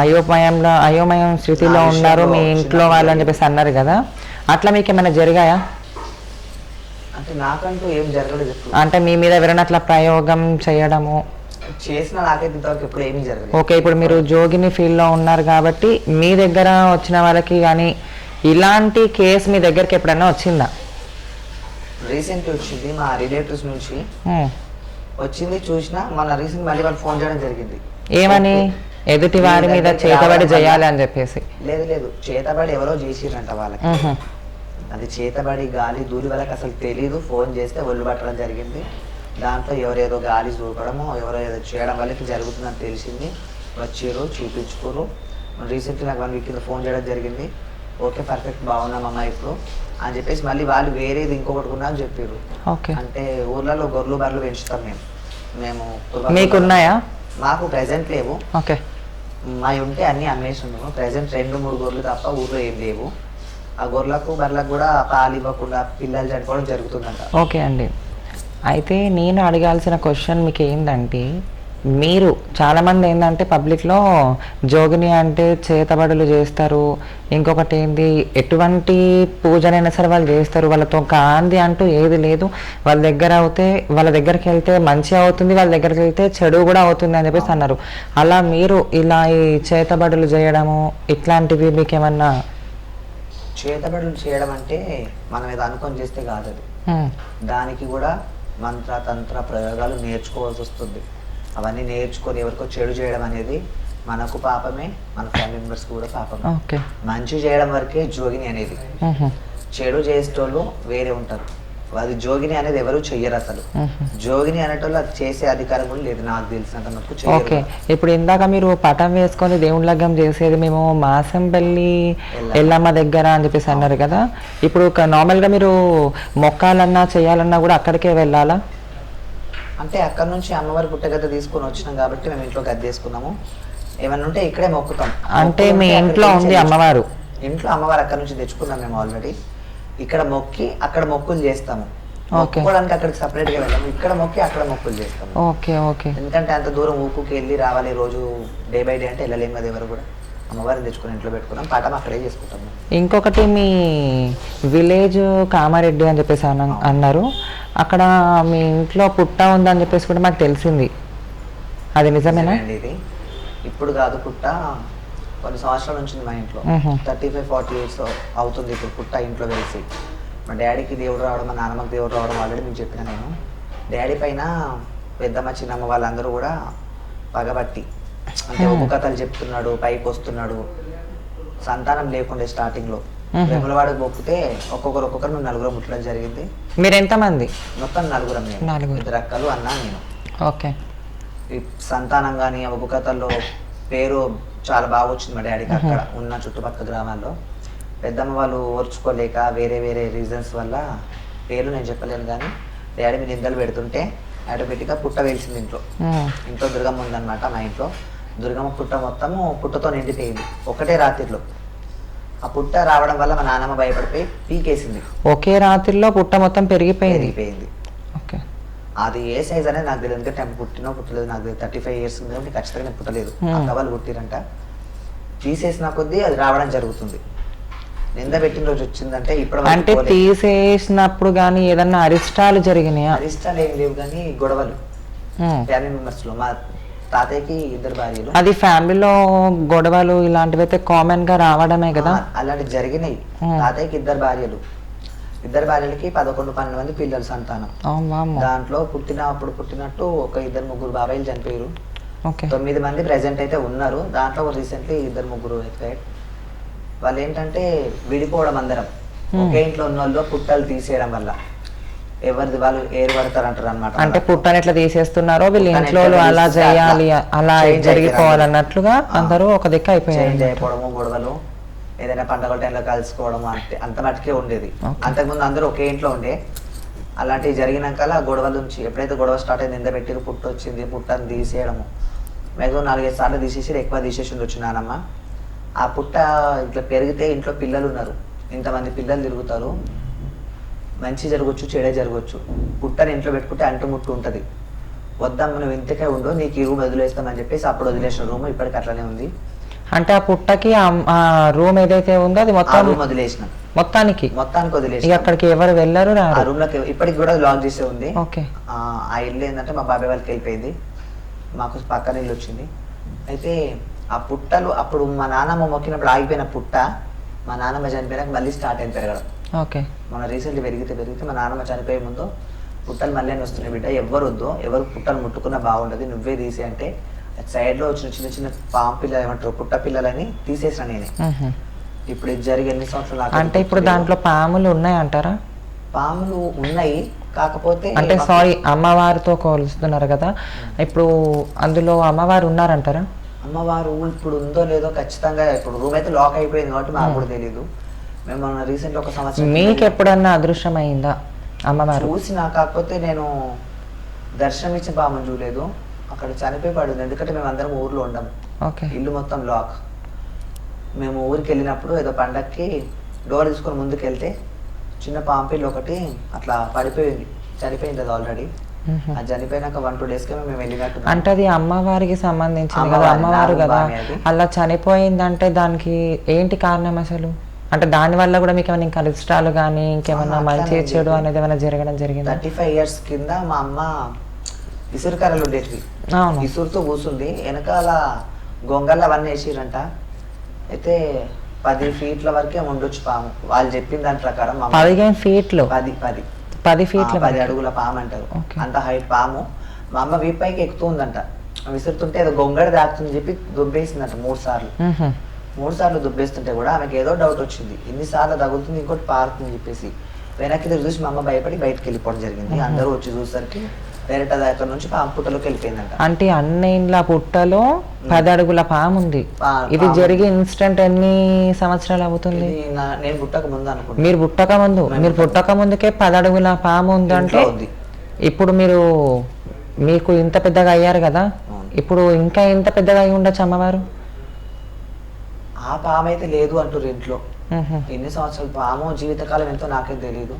అయోమయం స్థితిలో ఉన్నారు మీ ఇంట్లో వాళ్ళు అని చెప్పేసి అన్నారు కదా, అట్లా మీకు ఏమైనా జరిగాయా? అంటే నాకంటూ ఏం జరగలేదు. అంటే మీ మీద ఎవరైనా అట్లా ప్రయోగం చేయడము చేసిన నాకైతే ఇంతవరకు ఎప్పుడు ఏమీ జరగలేదు. ఓకే, ఇప్పుడు మీరు జోగిని ఫీల్డ్లో ఉన్నారు కాబట్టి మీ దగ్గర వచ్చిన వాళ్ళకి కానీ ఇలాంటి కేసు మీ దగ్గరికి ఎప్పుడైనా వచ్చిందా? రీసెంట్ వచ్చింది, మా రిలేటివ్స్ నుంచి వచ్చింది, చూసినా మన రీసెంట్ మళ్ళీ వాళ్ళు ఫోన్ చేయడం జరిగింది. ఏమని? ఎదుటి వారి మీద చేతబడి చేయాలి అని చెప్పేసి. లేదు లేదు, చేతబడి ఎవరో చేసిరంట వాళ్ళకి. అది చేతబడి గాలి దూరి వాళ్ళకి అసలు తెలీదు. ఫోన్ చేస్తే ఒళ్ళు పట్టడం జరిగింది. దాంట్లో ఎవరేదో గాలి చూపడము, ఎవరో ఏదో చేయడం వల్ల జరుగుతుందని తెలిసింది. వచ్చారు, చూపించుకోరు. రీసెంట్గా నాకు 1 వీక్ కింద ఫోన్ చేయడం జరిగింది. ఓకే పర్ఫెక్ట్ బాగున్నామమ్మా ఇప్పుడు అని చెప్పేసి మళ్ళీ వాళ్ళు వేరేది ఇంకొకటి ఉన్నా అని చెప్పారు. అంటే ఊర్లలో గొర్రెలు బర్రెలు పెంచుతాం మేము. మీకున్నాయా? మాకు ప్రెసెంట్ లేవు. ఓకే, మా ఉంటే అన్ని అమ్మేసి ఉన్నాము. ప్రెసెంట్ 2-3 గొర్రెలు తప్ప ఊర్లో ఏం లేవు. ఆ గొర్రెలకు బర్రెలకు కూడా పాలు ఇవ్వకుండా పిల్లలు చనిపోవడం జరుగుతుందంట. ఓకే అండి, అయితే నేను అడగాల్సిన క్వశ్చన్ మీకు ఏంటంటే, మీరు చాలామంది ఏంటంటే పబ్లిక్లో జోగిని అంటే చేతబడులు చేస్తారు, ఇంకొకటి ఏంటి ఎటువంటి పూజనైనా సరే వాళ్ళు చేస్తారు, వాళ్ళతో కాంది అంటూ ఏది లేదు, వాళ్ళ దగ్గరికి వెళ్తే మంచి అవుతుంది, వాళ్ళ దగ్గరికి వెళ్తే చెడు కూడా అవుతుంది అని చెప్పేసి అన్నారు. అలా మీరు ఇలా ఈ చేతబడులు చేయడము ఇట్లాంటివి మీకు ఏమన్నా? చేతబడులు చేయడం అంటే మనం ఏదో అనుకొని చేస్తే కాదు, అది దానికి కూడా మంత్ర తంత్ర ప్రయోగాలు నేర్చుకోవాల్సి వస్తుంది. అవన్నీ నేర్చుకొని ఎవరికో చెడు చేయడం అనేది మనకు పాపమే, మన ఫ్యామిలీ మెంబర్స్ కూడా పాపమే. మంచి చేయడం వరకే జోగిని అనేది. చెడు చేసేటోళ్ళు వేరే ఉంటారు. అది జోగిని అనేది ఎవరు చెయ్యరు అసలు. జోగిని అనేటోళ్ళు అది చేసే అధికారం కూడా లేదు నాకు తెలిసినంత మటుకు. ఓకే, ఇప్పుడు ఇందాక మీరు పటం వేసుకొని దేవుని లగ్గం చేసేది మేము మాసంపల్లి ఎల్లమ్మ దగ్గర అని చెప్పేసి అన్నారు కదా, ఇప్పుడు నార్మల్గా మీరు మొక్కాలన్నా చేయాలన్నా కూడా అక్కడికే వెళ్ళాలా? అంటే అక్కడ నుంచి అమ్మవారి పుట్టగద్ద తీసుకొని వచ్చినాం కాబట్టి మేము ఇంట్లో గద్దె వేసుకున్నాము. ఏమన్నా ఉంటే ఇక్కడే మొక్కుతాం. అంటే మీ ఇంట్లో ఉంది అమ్మవారు? ఇంట్లో అమ్మవారు అక్కడ నుంచి తెచ్చుకున్నాం మేము ఆల్రెడీ. ఇక్కడ మొక్కి అక్కడ మొక్కులు చేస్తాము. మొక్కుకోవడానికి అక్కడికి సపరేట్ గా వెళ్ళాము. ఇక్కడ మొక్కి అక్కడ మొక్కులు చేస్తాము. ఓకే ఓకే, ఎందుకంటే అంత దూరం ఊపుకి వెళ్ళి రావాలి రోజు డే బై డే అంటే వెళ్ళలేము కదా ఎవరు కూడా. అమ్మవారిని తెచ్చుకుని ఇంట్లో పెట్టుకున్నాం, పటం అక్కడే చేసుకుంటాము. ఇంకొకటి మీ విలేజ్ కామారెడ్డి అని చెప్పేసి అన్నారు, అక్కడ మీ ఇంట్లో పుట్ట ఉందని చెప్పేసి కూడా మాకు తెలిసింది, అది నిజమేనా? ఇది ఇప్పుడు కాదు, పుట్ట కొన్ని సంవత్సరాల నుంచి మా ఇంట్లో 35-40 years అవుతుంది ఇప్పుడు పుట్ట ఇంట్లో వెలిసి. మా డాడీకి దేవుడు రావడం, మా నాన్నమ్మకి దేవుడు రావడం ఆల్రెడీ మీకు చెప్పిన నేను. డాడీ పైన పెద్దమ్మ చిన్నమ్మ వాళ్ళందరూ కూడా పగబట్టి అంటే ఒక్కొక్క కథలు చెప్తున్నాడు, పైకి వస్తున్నాడు. సంతానం లేకుండే స్టార్టింగ్ లో వెములవాడకు మొక్కితే ఒక్కొక్కరు మేము 4 ముట్టడం జరిగింది. మీరు ఎంతమంది? మొత్తం 4. 2 అక్కలు అన్న నేను. ఓకే, ఈ సంతానం కానీ ఒక్కొక్క కథల్లో పేరు చాలా బాగా వచ్చింది మా డాడీకి అక్కడ ఉన్న చుట్టుపక్కల గ్రామాల్లో. పెద్దమ్మ వాళ్ళు ఓర్చుకోలేక వేరే వేరే రీజన్స్ వల్ల పేరు నేను చెప్పలేను కానీ డాడీ మీద నిందలు పెడుతుంటే ఆటోమేటిక్గా పుట్ట వేసింది ఇంట్లో. ఇంట్లో దుర్గమ్మ ఉందన్నమాట మా ఇంట్లో. దుర్గమ్మ పుట్ట మొత్తము పుట్టతో నిండిపోయింది ఒకటే రాత్రిలో. ఆ పుట్ట రావడం వల్ల మా నాన్నమ్మ భయపడిపోయి పీకేసింది. ఒకే రాత్రిలో పుట్ట మొత్తం పెరిగిపోయింది. ఓకే, అది ఏ సైజ్ అనేది నాకు తెలియదు, ఎందుకంటే పుట్టలేదు నాకు తెలియదు. 35 years ఉంది ఖచ్చితంగా నేను పుట్టలేదు. అక్క వాళ్ళు పుట్టిరంట. తీసేసిన కొద్దీ అది రావడం జరుగుతుంది. నింద పెట్టిన రోజు వచ్చిందంటే ఇప్పుడు అంటే తీసేసినప్పుడు కానీ ఏదన్నా అరిష్టాలు జరిగినాయా? అరిష్టాలు ఏం లేవు కానీ గొడవలు ఫ్యామిలీ మెంబర్స్ లో. మా తాతయ్యకి 2 భార్యలు. అది ఫ్యామిలీలో గొడవలు ఇలాంటివి అయితే కామన్ గా రావడమే కదా. అలాంటివి జరిగినాయి. తాతయ్యకి 2 భార్యలు. ఇద్దరు భార్యలకి 11-12 మంది పిల్లలు సంతానం. దాంట్లో పుట్టినట్టు ఒక 2-3 బాబాయిలు చనిపోయారు. 9 మంది ప్రెసెంట్ అయితే ఉన్నారు. దాంట్లో రీసెంట్లీ 2-3 ఎక్స్పైర్డ్. వాళ్ళు ఏంటంటే విడిపోవడం, అందరం ఒకే ఇంట్లో ఉన్న వాళ్ళు పుట్టలు తీసేయడం వల్ల ఎవరిది వాళ్ళు ఏర్పడతారు అంటారు అనమాట. అంటే పుట్టని ఎట్లా తీసేస్తున్నారో వీళ్ళు ఇంట్లో అలా చేయాలి, అలా జరిగిపోవాలన్నట్లుగా అందరూ ఒక దిక్కు అయిపోవడము, గొడవలు, ఏదైనా పండుగ టైంలో కలుసుకోవడం అంత మటుకే ఉండేది. అంతకుముందు అందరూ ఒకే ఇంట్లో ఉండే. అలాంటివి జరిగినాక గొడవల నుంచి ఎప్పుడైతే గొడవ స్టార్ట్ అయింది, ఎంత పెట్టి పుట్టు వచ్చింది, పుట్టని తీసేయడము, మ్యాక్సిమం 4-5 సార్లు తీసేసి ఎక్కువ తీసేసింది వచ్చి నానమ్మ. ఆ పుట్ట ఇట్లా పెరిగితే ఇంట్లో పిల్లలు ఉన్నారు, ఇంతమంది పిల్లలు తిరుగుతారు, మంచి జరగవచ్చు, చెడే జరగవచ్చు. పుట్టని ఇంట్లో పెట్టుకుంటే అంటుముట్టు ఉంటుంది. వద్దాం నువ్వు ఇంతకే ఉండు, నీకు ఈ రూమ్ వదిలేస్తామని చెప్పేసి అప్పుడు వదిలేసిన రూమ్ ఇప్పటికి అట్లనే ఉంది. అంటే ఆ పుట్టకి రూమ్ ఏదైతే ఉందో అది మొత్తం రూమ్ వదిలేసిన, మొత్తానికి వదిలేసి అక్కడికి ఎవరు వెళ్ళారు. ఆ రూమ్ లోకి ఇప్పటికి కూడా లాక్ చేసే ఉంది. ఆ ఇల్లు ఏంటంటే మా బాబాయ్ వాళ్ళకి వెళ్ళిపోయింది, మాకు పక్కన ఇల్లు వచ్చింది. అయితే ఆ పుట్టలు అప్పుడు మా నాన్నమ్మ మొక్కినప్పుడు ఆగిపోయిన పుట్ట, మా నాన్నమ్మ చనిపోయినాక మళ్ళీ స్టార్ట్ అయింది పెరగడం. మన రీసెంట్లీ పెరిగితే మా నాన్నమ్మ చనిపోయే ముందు పుట్టలు మళ్ళీ వస్తున్నాయి, బిడ్డ ఎవరు వద్దు, ఎవరు పుట్టలు ముట్టుకున్నా బాగుండదు, నువ్వే తీసే అంటే సైడ్ లో వచ్చిన చిన్న చిన్న పాము పిల్లలు ఏమంటారు, పుట్ట పిల్లలని తీసేసిన నేనే. ఇప్పుడు ఇది జరిగి ఎన్ని సంవత్సరాలు అంటే ఇప్పుడు దాంట్లో పాములు ఉన్నాయంటారా? పాములు ఉన్నాయి, కాకపోతే అంటే సారీ అమ్మవారితో కోలుస్తున్నారు కదా, ఇప్పుడు అందులో అమ్మవారు ఉన్నారంటారా? అమ్మవారు ఇప్పుడు ఉందో లేదో ఖచ్చితంగా, ఇప్పుడు రూమ్ అయితే లాక్ అయిపోయింది కాబట్టి మాకు కూడా తెలియదు. మేము రీసెంట్ ఒక సంవత్సరం. మీకు ఎప్పుడన్నా అదృష్టం అయిందా అమ్మవారు? చూసినా, కాకపోతే నేను దర్శనం ఇచ్చిన పాముని చూడలేదు. అక్కడ చనిపోయి పడింది, ఎందుకంటే మేము అందరం ఊర్లో ఉండము, ఇల్లు మొత్తం లాక్. మేము ఊరికి వెళ్ళినప్పుడు ఏదో పండక్కి డోర్ తీసుకొని ముందుకు వెళ్తే చిన్న పాంపిల్ ఒకటి అట్లా పడిపోయింది, చనిపోయింది అది ఆల్రెడీ. అది చనిపోయినాక 1-2 days కి మేము వెళ్ళినట్టు. అంటే అది అమ్మవారికి సంబంధించింది కదా, అమ్మవారు కదా, అలా చనిపోయిందంటే దానికి ఏంటి కారణం అసలు? అంటే దాని వల్ల కూడా మీకు ఏమైనా ఇంకా ఇష్టాలు కానీ ఇంకేమన్నా మంచి చెడు అనేది ఏమైనా జరగడం జరిగింది? 35 years కింద మా అమ్మ ఇసురు కర్రలు ఉండేటివి, ఇసురుతో కూర్చుంది, వెనకాల గొంగళ్ళు అవన్నీ వేసిరంట. అయితే 10 feet వరకే ఉండొచ్చు పాము, వాళ్ళు చెప్పిన దాని ప్రకారం. 15 feet 10 feet 10 అడుగుల పాము అంటారు, అంత హైట్ పాము. మా అమ్మ వీపైకి ఎక్కుతుందంట, విసురుతుంటే ఏదో గొంగడి దాకుతుందని చెప్పి దుబ్బేసిందంట 3 సార్లు దుబ్బేస్తుంటే కూడా ఆమెకి ఏదో డౌట్ వచ్చింది, ఇన్నిసార్లు తగులుతుంది ఇంకోటి పారుతుంది చెప్పేసి వెనక్కి తిరిగి చూసి మా అమ్మ భయపడి బయటకు వెళ్ళిపోవడం జరిగింది. అందరూ వచ్చి చూసరికి డైరెక్ట్ అది అక్కడ నుంచి పాము పుట్టలోకి వెళ్ళిపోయిందంట. అంటే అన్నేండ్ల పుట్టలో 10 అడుగుల పాము ఉంది. ఇది జరిగి ఇన్స్టెంట్ ఎన్ని సంవత్సరాలు అవుతుంది? నేను పుట్టక ముందు అనుకుంటా. మీరు పుట్టక ముందుకే 10 అడుగుల పాము ఉందంటే ఇప్పుడు మీకు ఇంత పెద్దగా అయ్యారు కదా, ఇప్పుడు ఇంకా ఎంత పెద్దగా అయి ఉండొచ్చు అమ్మవారు? ఆ పాము అయితే లేదు అంటారు ఇంట్లో. ఎన్ని సంవత్సరాలు పాము జీవితకాలం ఎంతో నాకేం తెలియదు.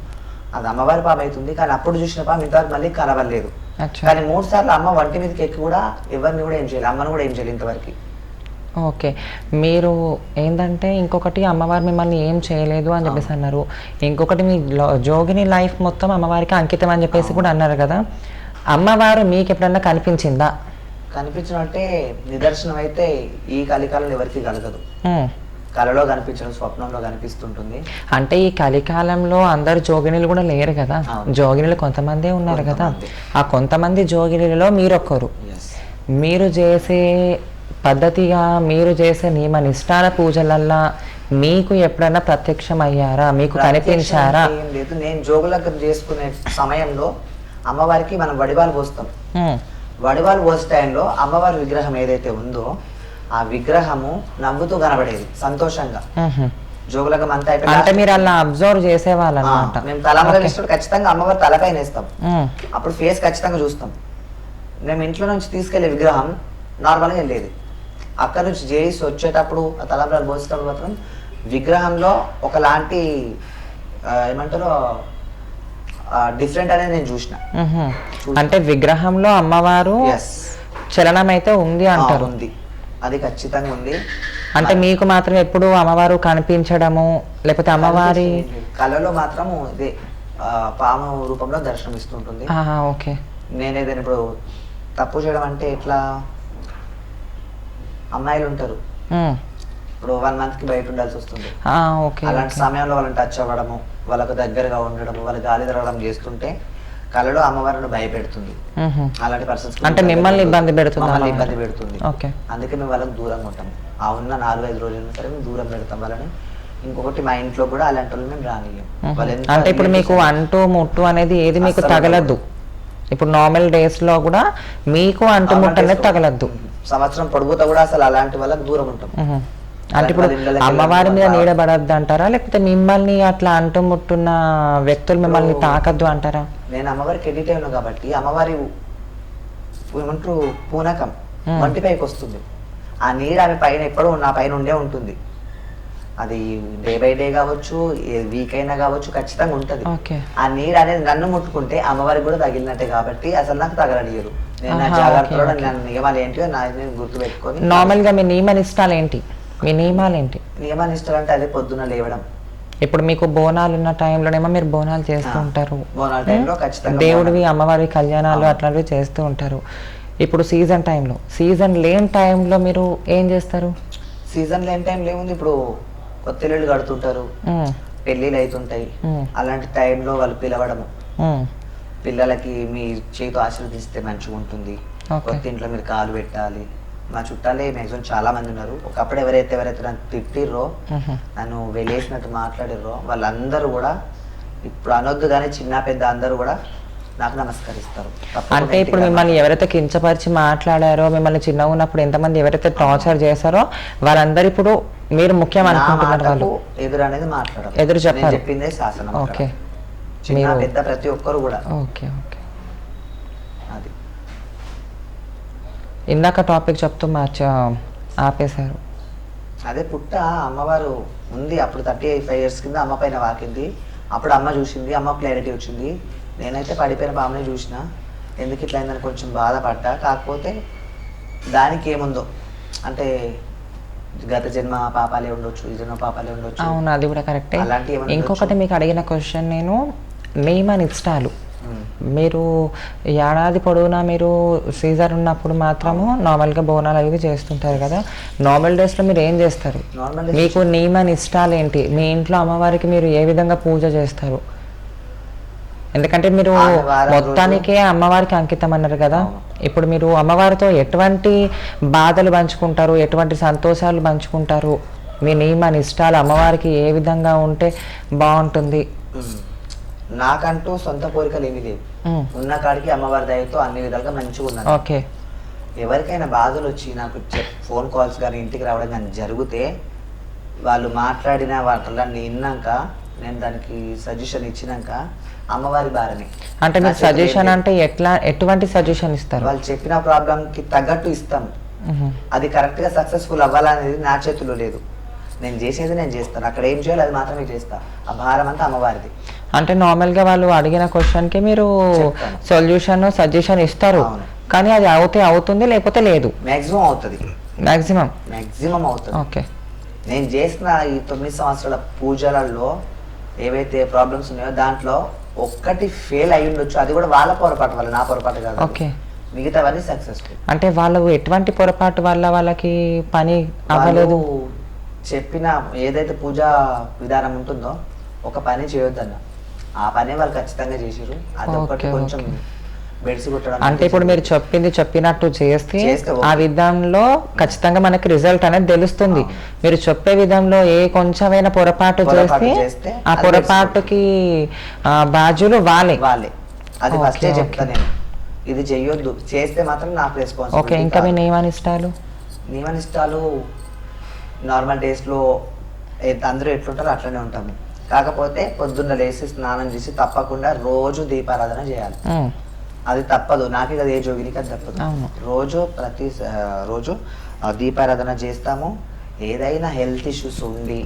అది అమ్మవారి పాము అవుతుంది, కానీ అప్పుడు చూసిన పాము ఇంతవరకు మళ్ళీ కనవలేదు. కానీ 3 సార్లు అమ్మ వంటి మీదకి ఎక్కి కూడా ఎవరిని కూడా ఏం చేయాలి, అమ్మను కూడా ఏం చేయాలి ఇంతవరకు. ఓకే, మీరు ఏంటంటే ఇంకొకటి అమ్మవారు మిమ్మల్ని ఏం చేయలేదు అని చెప్పేసి అన్నారు, ఇంకొకటి మీ జోగిని లైఫ్ మొత్తం అమ్మవారికి అంకితం అని చెప్పేసి కూడా అన్నారు కదా, అమ్మవారు మీకు ఎప్పుడన్నా కనిపించిందా? కనిపించినట్టే నిదర్శనం అయితే ఈ కలికాలంలో ఎవరికి కలగదు. కళలో కనిపించడం, స్వప్నంలో కనిపిస్తుంటుంది. అంటే ఈ కలికాలంలో అందరు జోగినులు కూడా లేరు కదా, జోగినులు కొంతమందే ఉన్నారు కదా, ఆ కొంతమంది జోగినులలో మీరొక్కరు. మీరు చేసే పద్ధతిగా, మీరు చేసే నియమ నిష్ఠాల పూజలల్లా మీకు ఎప్పుడైనా ప్రత్యక్షం అయ్యారా, మీకు కనిపించారా? లేదు, నేను జోగులగ్గర చేసుకునే సమయంలో అమ్మవారికి మనం వడివాలు పోస్తాం. వడివాలు పోసే టైంలో అమ్మవారి విగ్రహం ఏదైతే ఉందో ఆ విగ్రహము నవ్వుతూ కనబడేది, సంతోషంగా. జోగులగం అంతా అయిపోయి అంటే మీరు అలా అబ్జర్వ్ చేసేవాళ్ళు అన్నమాట. మేము తలంబ్రాలు వేసినప్పుడు ఖచ్చితంగా అమ్మవారి తలపైన వేస్తాం, అప్పుడు ఫేస్ ఖచ్చితంగా చూస్తాం. మేము ఇంట్లో నుంచి తీసుకెళ్లే విగ్రహం నార్మల్గా వెళ్ళేది, అక్కడ నుంచి చేసి వచ్చేటప్పుడు ఆ తలంబ్రాలు పోసేటప్పుడు మాత్రం విగ్రహంలో ఒకలాంటి ఏమంటారో డిఫరెంట్ అనేది నేను చూసిన. అంటే విగ్రహంలో అమ్మవారు చలనం అయితే ఉంది అంటారు? ఉంది, అది ఖచ్చితంగా ఉంది. అంటే మీకు మాత్రం ఎప్పుడు అమ్మవారు కనిపించడము, లేకపోతే అమ్మవారి కళలో మాత్రం ఇదే పాము రూపంలో దర్శనం ఇస్తుంటుంది. ఓకే, నేనేదైనా ఇప్పుడు తప్పు చేయడం అంటే ఎట్లా, అమ్మాయిలు ఉంటారు ఇప్పుడు 1 month కి బయట ఉండాల్సి వస్తుంది. ఓకే. అలాంటి సమయంలో వాళ్ళని టచ్ అవ్వడము, వాళ్ళకు దగ్గరగా ఉండడము, వాళ్ళ గాలి తిరగడం చేస్తుంటే కళలో అమ్మవారిని భయపెడుతుంది. అలాంటి పర్సన్స్ అంటే మిమ్మల్ని ఇబ్బంది పెడుతుంది. అందుకే మేము వాళ్ళకి దూరంగా ఉంటాం. ఆ ఉన్న 4-5 రోజులు సరే మేము దూరం పెడతాం వాళ్ళని. ఇంకొకటి మా ఇంట్లో కూడా అలాంటి వాళ్ళు మేము రానియ్యం. అంటే ఇప్పుడు మీకు అంటు ముట్టు అనేది ఏది మీకు తగలద్దు. ఇప్పుడు నార్మల్ డేస్ లో కూడా మీకు అంటు ముట్టు అనేది తగలద్దు. సంవత్సరం పొడుగుతా కూడా అసలు అలాంటి వాళ్ళకి దూరం ఉంటాం. అంటే ఇప్పుడు అమ్మవారి మీద నీడబడద్దు అంటారా, లేకపోతే మిమ్మల్ని అట్లా అంటు ముట్టున్న వ్యక్తులు మిమ్మల్ని తాకద్దు అంటారా? నేను అమ్మవారికి ఎడిట్ అయినా కాబట్టి అమ్మవారి ఏమంటారు పూనకం వంటి పైకి వస్తుంది. ఆ నీడ ఆమె పైన ఎప్పుడూ నా పైన ఉండే ఉంటుంది. అది డే బై డే కావచ్చు, వీక్ అయినా కావచ్చు, ఖచ్చితంగా ఉంటది. ఆ నీడ అనేది నన్ను ముట్టుకుంటే అమ్మవారికి కూడా తగిలినట్టే కాబట్టి అసలు నాకు తగలనియరు. నేను నా జాగ్రత్తలో నన్ను నియమాలు ఏంటివో నేను గుర్తు పెట్టుకొని. నార్మల్ గా మీ నియమ నిష్టాలు ఏంటి? మీ నియమాలు ఏంటి? నియమ నిష్టాలు అంటే అదే పొద్దున్న లేవడం. ఇప్పుడు మీకు బోనాలు ఉన్న టైంలోనేమో మీరు బోనాలు చేస్తూ ఉంటారు. బోనాల టైంలో ఖచ్చితంగా దేవుడివి అమ్మవారి కళ్యాణాలు అట్లాంటివి చేస్తూ ఉంటారు. ఇప్పుడు సీజన్ టైంలో, సీజన్ లేని టైంలో మీరు ఏం చేస్తారు? సీజన్ లేని టైంలో ఏముంది, ఇప్పుడు కొత్త ఇల్లు కడుతుంటారు, పెళ్ళిళ్ళు అవుతుంటాయి. అలాంటి టైంలో వాళ్ళు పిలవడము, పిల్లలకి మీ చేతితో ఆశీర్వదిస్తే మంచిగా ఉంటుంది, కొత్త ఇంట్లో మీరు కాలు పెట్టాలి. మా చుట్టాలే మ్యాక్సిమం చాలా మంది ఉన్నారు. ఒకప్పుడు ఎవరైతే నన్ను తిట్టిర్రో, నన్ను వెలేసినట్టు మాట్లాడిర్రో వాళ్ళందరూ కూడా ఇప్పుడు అనొద్దు కానీ చిన్న పెద్ద అందరూ కూడా నాకు నమస్కరిస్తారు. అంటే ఇప్పుడు మిమ్మల్ని ఎవరైతే కించపరిచి మాట్లాడారో, మిమ్మల్ని చిన్నగా ఉన్నప్పుడు ఎంతమంది ఎవరైతే టార్చర్ చేశారో వాళ్ళందరూ ఇప్పుడు మీరు ముఖ్యం అనుకుంటున్నారు. వాళ్ళు ఎదురు అనేది మాట్లాడారు, ఎదురు చెప్పారు, చెప్పిందే శాసనం. ఓకే, చిన్న పెద్ద ప్రతి ఒక్కరు కూడా. Okay okay. అది ఇందాక టాపిక్ చెప్తూ ఆపేశారు. అదే పుట్ట అమ్మవారు ఉంది అప్పుడు 35 years కింద అమ్మ పైన వాకింది. అప్పుడు అమ్మ చూసింది, అమ్మ క్లారిటీ వచ్చింది. నేనైతే పడిపోయిన పామునే చూసిన. ఎందుకు ఇట్లా అయిందని కొంచెం బాధపడ్డా. కాకపోతే దానికి ఏముందో అంటే గత జన్మ పాపాలే ఉండొచ్చు, ఈ జన్మ పాపాలే ఉండొచ్చు. అవును, అది కూడా కరెక్టే. ఇంకొకటి మీకు అడిగిన క్వశ్చన్, నేను నియమ నిష్టాలు మీరు ఏడాది పొడవునా మీరు సీజన్ ఉన్నప్పుడు మాత్రము నార్మల్గా బోనాలు అవి చేస్తుంటారు కదా, నార్మల్ డేస్లో మీరు ఏం చేస్తారు? మీకు నియమ నిష్టాలు ఏంటి? మీ ఇంట్లో అమ్మవారికి మీరు ఏ విధంగా పూజ చేస్తారు? ఎందుకంటే మీరు మొత్తానికే అమ్మవారికి అంకితం అన్నారు కదా, ఇప్పుడు మీరు అమ్మవారితో ఎటువంటి బాధలు పంచుకుంటారు, ఎటువంటి సంతోషాలు పంచుకుంటారు? మీ నియమ నిష్టాలు అమ్మవారికి ఏ విధంగా ఉంటే బాగుంటుంది? నాకంటూ సొంత కోరికలు ఏమీ లేవు. ఉన్న కాడికి అమ్మవారి దయతో అన్ని విధాలుగా మంచిగా ఉన్నాను. ఓకే. ఎవరికైనా బాధలు వచ్చి నాకు ఫోన్ కాల్స్ కానీ ఇంటికి రావడం కానీ జరిగితే వాళ్ళు మాట్లాడిన వాటిని విన్నాక నేను దానికి సజెషన్ ఇచ్చినాక అమ్మవారి భారమే. అంటే మీరు సజెషన్ అంటే ఎటువంటి సజెషన్ ఇస్తారు? వాళ్ళు చెప్పిన ప్రాబ్లంకి తగ్గట్టు ఇస్తాం. అది కరెక్ట్ గా సక్సెస్ఫుల్ అవ్వాలనేది నా చేతిలో లేదు. నేను చేసేది నేను చేస్తాను. అక్కడ ఏం చేయాలో అది మాత్రమే చేస్తా. ఆ భారం అంతా అమ్మవారిది. అంటే నార్మల్గా వాళ్ళు అడిగిన క్వశ్చన్కి మీరు సొల్యూషన్ సజెషన్ ఇస్తారు, కానీ అది అవుతుంది లేకపోతే లేదు. మ్యాక్సిమం అవుతుంది. మ్యాక్సిమం అవుతుంది. ఓకే. నేను చేసిన ఈ 9 సంవత్సరాల పూజలలో ఏవైతే ప్రాబ్లమ్స్ ఉన్నాయో దాంట్లో ఒక్కటి ఫెయిల్ అయి ఉండొచ్చు. అది కూడా వాళ్ళ పొరపాటు వల్ల, నా పొరపాటు కాదు. ఓకే. మిగతావన్నీ సక్సెస్ఫుల్. అంటే వాళ్ళు ఎటువంటి పొరపాటు వల్ల వాళ్ళకి పని అవ్వలేదు? చెప్పిన ఏదైతే పూజా విధానం ఉంటుందో ఒక పని చేయొద్దన్న ఆ పని వాళ్ళు ఖచ్చితంగా చేసారు. అది ఒకటి కొంచెం బెడ్స్ కుట్టడం. అంటే ఇప్పుడు మీరు చెప్పినట్టు చేస్తే ఆ విధంలో ఖచ్చితంగా మనకి రిజల్ట్ అనేది తెలుస్తుంది. మీరు చెప్పే విధంలో ఏ కొంచెమైనా పొరపాటు చేస్తే ఆ పొరపాటుకి బాధ్యులు వాళ్ళే. అది ఫస్టే చెప్తా నేను, ఇది చెయ్యొద్దు, చేస్తే మాత్రం నాకు రెస్పాన్సిబిలిటీ. ఓకే. ఇంకా మీ నియమనిష్టాలు? నియమనిష్టాలు నార్మల్ డేస్లో అందరూ ఎట్లుంటారో అట్లనే ఉంటాము. కాకపోతే పొద్దున్న లేసి స్నానం చేసి తప్పకుండా రోజు దీపారాధన చేయాలి. అది తప్పదు. నాకే కదా, ఏ జోగినికి అది తప్పదు. ప్రతి రోజు దీపారాధన చేస్తాము. ఏదైనా హెల్త్ ఇష్యూస్ ఉండి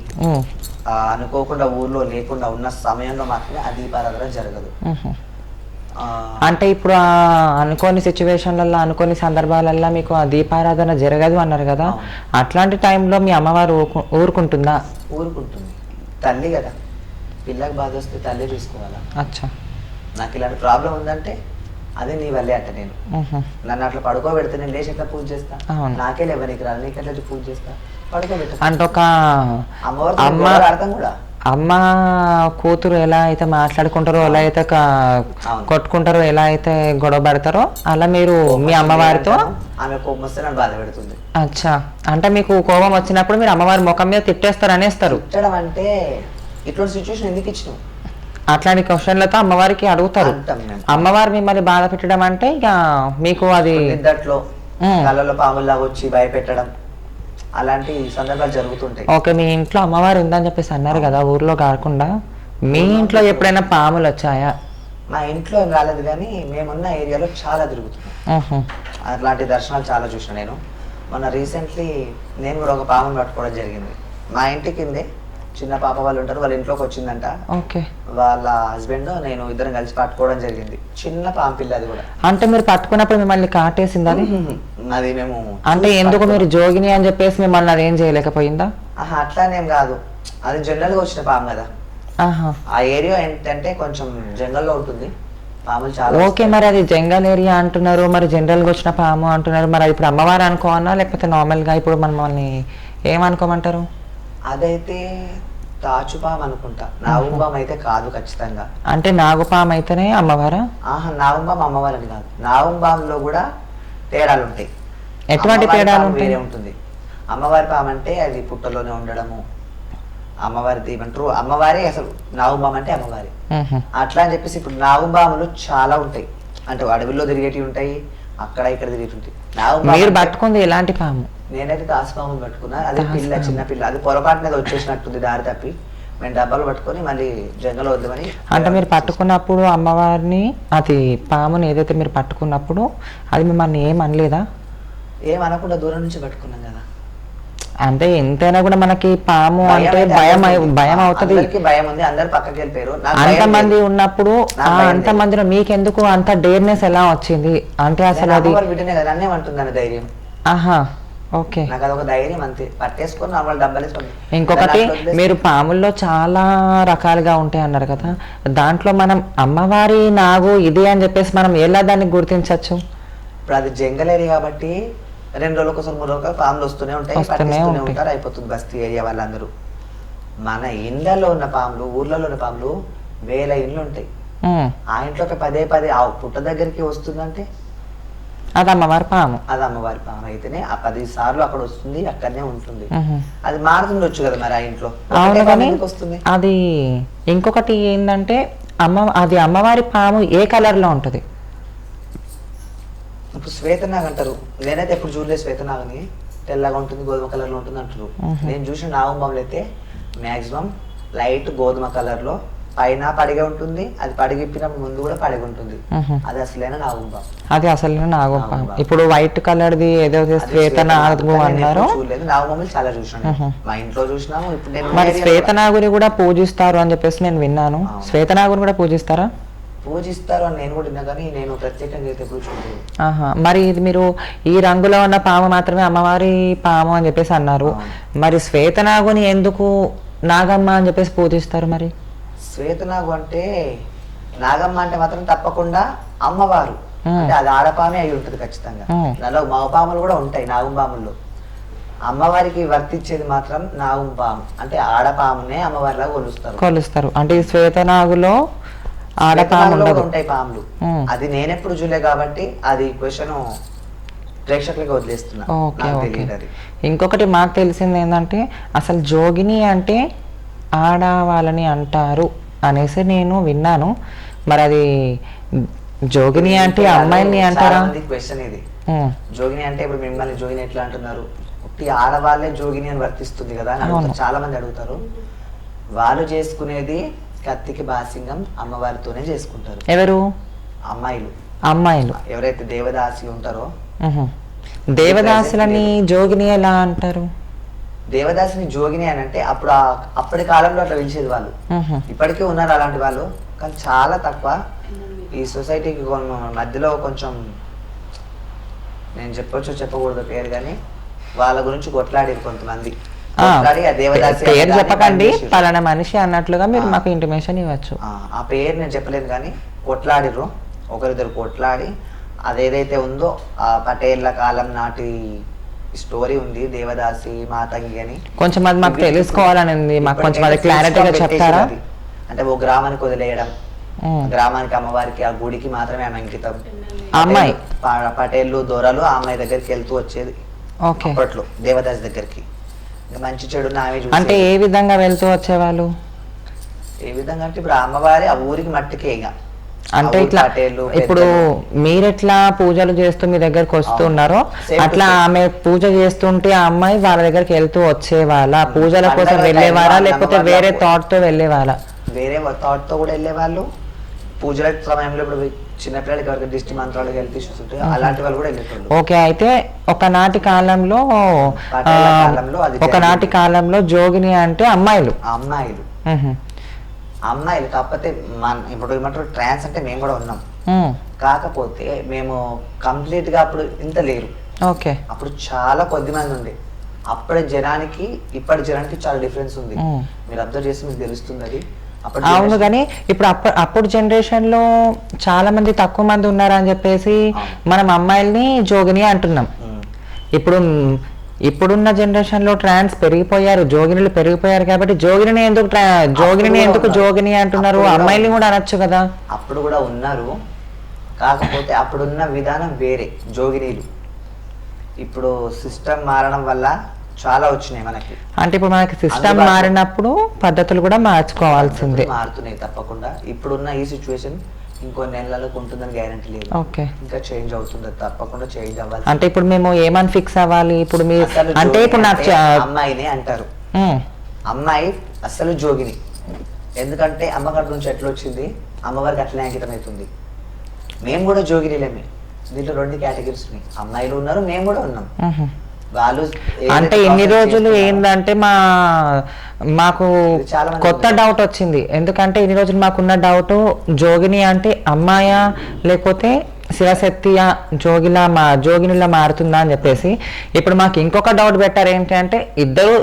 అనుకోకుండా ఊర్లో లేకుండా ఉన్న సమయంలో మాత్రమే ఆ దీపారాధన జరగదు. అంటే ఇప్పుడు అనుకోని సిచ్యువేషన్లలో, అనుకోని సందర్భాలలో మీకు ఆ దీపారాధన జరగదు అన్నారు కదా, అట్లాంటి టైంలో మీ అమ్మవారు ఊరుకుంటుందా? ఊరుకుంటుంది. తల్లి కదా, పిల్లకి బాధ వస్తే తల్లి చూసుకోవాలా. అచ్చా. నాకు ఇలాంటి ప్రాబ్లం ఉందంటే అదే నీ వల్లే అంట. నేను నన్ను అట్లా పడుకోబెడితే నేను లేచి ఎట్లా పూజ చేస్తా? నాకే లేవ నీకు రాదు, నీకు ఎట్లా పూజ చేస్తా? పడుకోబెట్ట అంటే ఒక అమ్మవారు అర్థం కూడా. అమ్మ కూతురు ఎలా అయితే మాట్లాడుకుంటారో, ఎలా అయితే కొట్టుకుంటారో, ఎలా అయితే గొడవ పడతారో అలా మీరు మీ అమ్మవారితో. ఆమె కోపం వస్తే నన్ను బాధ పెడుతుంది. అచ్చా, అంటే మీకు కోపం వచ్చినప్పుడు మీరు అమ్మవారి ముఖం మీద తిట్టేస్తారు అనేస్తారు. తిట్టడం అంటే ఇట్లాంటి సిచ్యువేషన్ ఎందుకు ఇచ్చినావు అట్లాంటి క్వశ్చన్లతో అమ్మవారికి అడుగుతారు. అమ్మవారు మిమ్మల్ని బాధ పెట్టడం అంటే ఇక మీకు అది నిద్దట్లో కళ్ళలో పాముల్లాగా వచ్చి భయపెట్టడం అలాంటి సందర్భాలు జరుగుతుంటాయి. ఓకే, మీ ఇంట్లో అమ్మవారు ఉందని చెప్పేసి అన్నారు కదా, ఊర్లో కాకుండా మీ ఇంట్లో ఎప్పుడైనా పాములు వచ్చాయా? మా ఇంట్లో ఏం రాలేదు, కానీ మేమున్న ఏరియాలో చాలా తిరుగుతున్నాం. అట్లాంటి దర్శనాలు చాలా చూసిన నేను. మొన్న రీసెంట్లీ నేను కూడా ఒక పాముని పట్టుకోవడం జరిగింది. మా ఇంటి కిందే చిన్న పాప వాళ్ళు ఉంటారు, వాళ్ళ ఇంట్లోకి వచ్చిందంట. ఓకే, వాళ్ళ హస్బెండ్ నేను ఇద్దరం కలిసి పట్టుకోవడం జరిగింది. చిన్న పాము పిల్ల అది కూడా. అంటే మీరు పట్టుకున్నప్పుడు మిమ్మల్ని కాటేసింది అది? అది మేము అంటే ఎందుకు మీరు జోగిని అని చెప్పేసి మిమ్మల్ని అది ఏం చేయలేకపోయిందా? అట్లానేం కాదు, అది జనరల్ గా వచ్చిన పాము కదా. ఆ ఏరియా ఏంటంటే కొంచెం జంగల్లో ఉంటుంది, పాములు చాలా. ఓకే, మరి అది జంగల్ ఏరియా అంటున్నారు, మరి జనరల్ గా వచ్చిన పాము అంటున్నారు, మరి అది ఇప్పుడు అమ్మవారు అనుకోవన్నా లేకపోతే నార్మల్ గా ఇప్పుడు మనల్ని ఏమనుకోమంటారు? అదైతే తాచుపాము అనుకుంటా, నాగుపాము అయితే కాదు ఖచ్చితంగా. అంటే నాగుపాము అయితేనే అమ్మవారా? నాగుపాము అమ్మవారని కాదు, నాగుపాములో కూడా తేడాలు ఉంటాయి. ఎటువంటి తేడాలు వేరే ఉంటుంది. అమ్మవారి పాము అంటే అది పుట్టలోనే ఉండడము, అమ్మవారి ఏమంటారు అమ్మవారి, అసలు నాగుపాము అంటే అమ్మవారి అట్లా అని చెప్పేసి. ఇప్పుడు నాగుపాములు చాలా ఉంటాయి, అంటే అడవిలో తిరిగేటివి ఉంటాయి, అక్కడ ఇక్కడ తిరిగేటి. మీరు పట్టుకుంది ఎలాంటి పాము? నేనైతే దాసపాములు పట్టుకున్నా, అది పిల్ల, చిన్న పిల్ల. అది పొరపాటు మీద వచ్చేసినట్టుంది దారి తప్పి. మేము డబ్బాలు పట్టుకొని మళ్ళీ జంగలో వద్దామని. అంటే మీరు పట్టుకున్నప్పుడు అమ్మవారిని, అది పాముని ఏదైతే మీరు పట్టుకున్నప్పుడు అది మిమ్మల్ని ఏమనలేదా? ఏమనకుండా దూరం నుంచి పట్టుకున్నాం కదా. అంటే ఎంతైనా కూడా మనకి పాము అంటే భయం అవుతుంది. భయం ఉంది, అందరు పక్కకి వెళ్ళిపోయారు. అంతమంది ఉన్నప్పుడు అంతమందిలో మీకెందుకు అంత డేర్నెస్ ఎలా వచ్చింది? అంటే అసలు అది బిడ్డనే కదా, నన్నే అంటుందని ధైర్యం. ఆహా, ఓకే. నాకు అదొక ధైర్యం అంతే, పట్టేసుకొని నార్మల్ డబ్బాలు. ఇంకొకటి, మీరు పాముల్లో చాలా రకాలుగా ఉంటాయి అన్నారు కదా, దాంట్లో మనం అమ్మవారి నాగు ఇది అని చెప్పేసి మనం ఎలా దాన్ని గుర్తించవచ్చు? ఇప్పుడు అది జంగల్ ఏరియా కాబట్టి 2 రోజులకు ఒకసారి 3 రోజులకు పాములు వస్తూనే ఉంటాయి, పట్టిస్తూనే ఉంటారు, అయిపోతుంది బస్తీ ఏరియా వాళ్ళందరూ. మన ఇండ్లలో ఉన్న పాములు, ఊర్లలో ఉన్న పాములు 1000 ఇండ్లు ఉంటాయి. ఆ ఇంట్లోకి పదే ఆ పుట్ట దగ్గరికి వస్తుందంటే అది అమ్మవారి పాము. అది అమ్మవారి పాము అయితేనే ఆ 10 సార్లు అక్కడ వస్తుంది, అక్కడనే ఉంటుంది. అది మారుతుండొచ్చు కదా మరి ఆ ఇంట్లో. వస్తుంది అది. ఇంకొకటి ఏంటంటే అది అమ్మవారి పాము ఏ కలర్ లో ఉంటది? ఇప్పుడు శ్వేతనాగ్ అంటారు, నేనైతే ఎప్పుడు చూడలేదు శ్వేతనాగని. తెల్లగా ఉంటుంది, గోధుమ కలర్ లో ఉంటుంది అంటారు. నేను చూసిన నాగుపాములు అయితే మాక్సిమం లైట్ గోధుమ కలర్ లో, పైన పడిగే ఉంటుంది, అది పడిగిప్పినప్పుడు ముందు కూడా పడిగి ఉంటుంది. అది అసలైన నాగుపాము. అది అసలైన నాగుపాము. ఇప్పుడు వైట్ కలర్ ది ఏదో శ్వేతనాగు అన్నారు. చూడలేదు, నాగుపాములు చాలా చూసాను, మా ఇంట్లో చూసినాము. ఇప్పుడు మరి శ్వేతనాగుని కూడా పూజిస్తారు అని చెప్పేసి నేను విన్నాను. శ్వేతనాగుని కూడా పూజిస్తారా? పూజిస్తారు అని నేను కూడా విన్నా, కానీ నేను ప్రత్యేకంగా అయితే ఎప్పుడు చూడలేదు. మరి ఇది మీరు ఈ రంగులో ఉన్న పాము మాత్రమే అమ్మవారి పాము అని చెప్పేసి అన్నారు, మరి శ్వేతనాగుని ఎందుకు నాగమ్మ అని చెప్పేసి పూజిస్తారు? మరి శ్వేతనాగు అంటే నాగమ్మ అంటే మాత్రం తప్పకుండా అమ్మవారు, అంటే అది ఆడపామే అయి ఉంటుంది ఖచ్చితంగా. దానిలో మగపాములు కూడా ఉంటాయి నాగుపాముల్లో. అమ్మవారికి వర్తించేది మాత్రం నాగుపాము, అంటే ఆడపామునే అమ్మవారిలాగా కొలుస్తారు. అంటే ఈ శ్వేతనాగులో ఆడపాములు ఉంటాయి పాములు. అది నేనెప్పుడు చూడలే కాబట్టి అది క్వశ్చన్ ప్రేక్షకులకి వదిలేస్తున్నా. ఇంకొకటి మాకు తెలిసింది ఏంటంటే, అసలు జోగిని అంటే ఆడవాళ్ళని అంటారు అనేసి నేను విన్నాను. మరి అది జోగిని అంటే అమ్మాయిని అంటారా? క్వశ్చన్ ఇది. జోగిని అంటే ఇప్పుడు మిమ్మల్ని జోగిని ఎట్లా అంటున్నారు? ఆడవాళ్ళే జోగిని అని వర్తిస్తుంది కదా అని చాలా మంది అడుగుతారు. వాళ్ళు చేసుకునేది కత్తికి బాసింగం అమ్మవారితోనే చేసుకుంటారు. ఎవరు? అమ్మాయిలు ఎవరైతే దేవదాసి ఉంటారో. దేవదాసులని జోగిని ఎలా అంటారు? దేవదాసిని జోగిని అని అంటే అప్పటి కాలంలో అట్లా పిలిచేది వాళ్ళు. ఇప్పటికీ ఉన్నారు అలాంటి వాళ్ళు, కానీ చాలా తక్కువ. ఈ సొసైటీకి మధ్యలో కొంచెం, నేను చెప్పొచ్చు చెప్పకూడదు పేరు, కానీ వాళ్ళ గురించి కొట్లాడేది కొంతమంది. పేరు చెప్పకండి, పలానా మనిషి అన్నట్లుగా మీరు మాకు ఇంటిమేషన్ ఇవ్వచ్చు. ఆ పేరు నేను చెప్పలేదు, కానీ కొట్లాడిర్రు. ఒకరిద్దరు కొట్లాడి అదేదైతే ఉందో ఆ పటేళ్ల కాలం నాటి స్టోరీ ఉంది, దేవదాసి మాతంగి అని. కొంచెం అది మాకు తెలుసుకోవాలని ఉంది, మాకు కొంచెం అది క్లారిటీగా చెప్తారా? అంటే ఓ గ్రామానికి వదిలేయడం, గ్రామానికి అమ్మవారికి ఆ గుడికి మాత్రమే ఆమె అంకితం. అమ్మాయి పటేళ్ళు దొరలు ఆ అమ్మాయి దగ్గరికి వెళ్తూ వచ్చేది అప్పట్లో దేవదాసి దగ్గరికి. మంచి చెడు ఆమె అంటే ఏ విధంగా వెళ్తూ వచ్చేవాళ్ళు? ఏ విధంగా అంటే ఇప్పుడు అమ్మవారి ఆ ఊరికి మట్టికే ఇక అంటే ఇట్లా ఇప్పుడు మీరెట్లా పూజలు చేస్తూ మీ దగ్గరకు వస్తున్నారో అట్లా ఆమె పూజ చేస్తుంటే ఆ అమ్మాయి వాళ్ళ దగ్గరికి వెళ్తూ వచ్చేవాళ్ళ? పూజల కోసం వెళ్ళేవారా లేకపోతే వేరే థాట్ తో వెళ్ళేవాళ్ళ? వేరే థాట్ తో కూడా వెళ్ళేవాళ్ళు. పూజల సమయంలో ఇప్పుడు చిన్నపిల్లలకి ఎవరికి దిష్టి మంత్రాలకు హెల్త్ ఇష్యూస్ ఉంటాయి, అలాంటి వాళ్ళు కూడా వెళ్ళేటోళ్ళు. ఓకే, అయితే ఒకనాటి కాలంలో జోగిని అంటే అమ్మాయిలు కాకపోతే ఇప్పుడు ఏమంటారు ట్రాన్స్ అంటే మేము కూడా ఉన్నాం. కాకపోతే మేము కంప్లీట్ గా అప్పుడు ఇంత లేరు. ఓకే, అప్పుడు చాలా కొద్ది మంది ఉండే. అప్పటి జనానికి ఇప్పటి జనానికి చాలా డిఫరెన్స్ ఉంది. మీరు అబ్జర్వ్ చేసి మీకు తెలుస్తుంది అది. అవును, కానీ ఇప్పుడు అప్పుడు జనరేషన్ లో చాలా మంది తక్కువ మంది ఉన్నారని చెప్పేసి మనం అమ్మాయిల్ని జోగిని అంటున్నాం. ఇప్పుడున్న జనరేషన్ లో ట్రాన్స్ పెరిగిపోయారు, జోగినులు పెరిగిపోయారు కాబట్టి జోగిని ఎందుకు జోగిని అంటున్నారు? అమ్మాయిల్ని కూడా అనొచ్చు కదా. అప్పుడు కూడా ఉన్నారు, కాకపోతే అప్పుడున్న విధానం వేరే జోగినీలు. ఇప్పుడు సిస్టమ్ మారడం వల్ల చాలా వచ్చినాయి మనకి. అంటే ఇప్పుడు మనకి సిస్టమ్ మారినప్పుడు పద్ధతులు కూడా మార్చుకోవాల్సిందే. మారుతున్నాయి తప్పకుండా. ఇప్పుడున్న ఈ సిచ్యువేషన్ ఇంకో నెలలకు ఉంటుందని గ్యారంటీ లేదు. ఓకే, ఇంకా చేంజ్ అవుతుంది, తప్పకుండా చేంజ్ అవ్వాలి. అంటే ఇప్పుడు మేము ఏమని ఫిక్స్ అవ్వాలి? ఇప్పుడు మీరు అంటే ఇప్పుడు నాకు అమ్మాయిని అంటారు, అమ్మాయి అసలు జోగిని. ఎందుకంటే అమ్మగారి నుంచి ఎట్లా వచ్చింది, అమ్మవారికి అట్లనే అంకితం అవుతుంది. మేము కూడా జోగినిలేమే. దీంట్లో 2 కేటగిరీస్ ఉన్నాయి, అమ్మాయిలు ఉన్నారు, మేము కూడా ఉన్నాం. అంటే ఇన్ని రోజులు ఏంటంటే మాకు కొత్త డౌట్ వచ్చింది. ఎందుకంటే ఇన్ని రోజులు మాకున్న డౌట్ జోగిని అంటే అమ్మాయా లేకపోతే శివశక్తియా జోగినిలా మారుతుందా అని చెప్పేసి. ఇప్పుడు మాకు ఇంకొక డౌట్ పెట్టారు ఏంటంటే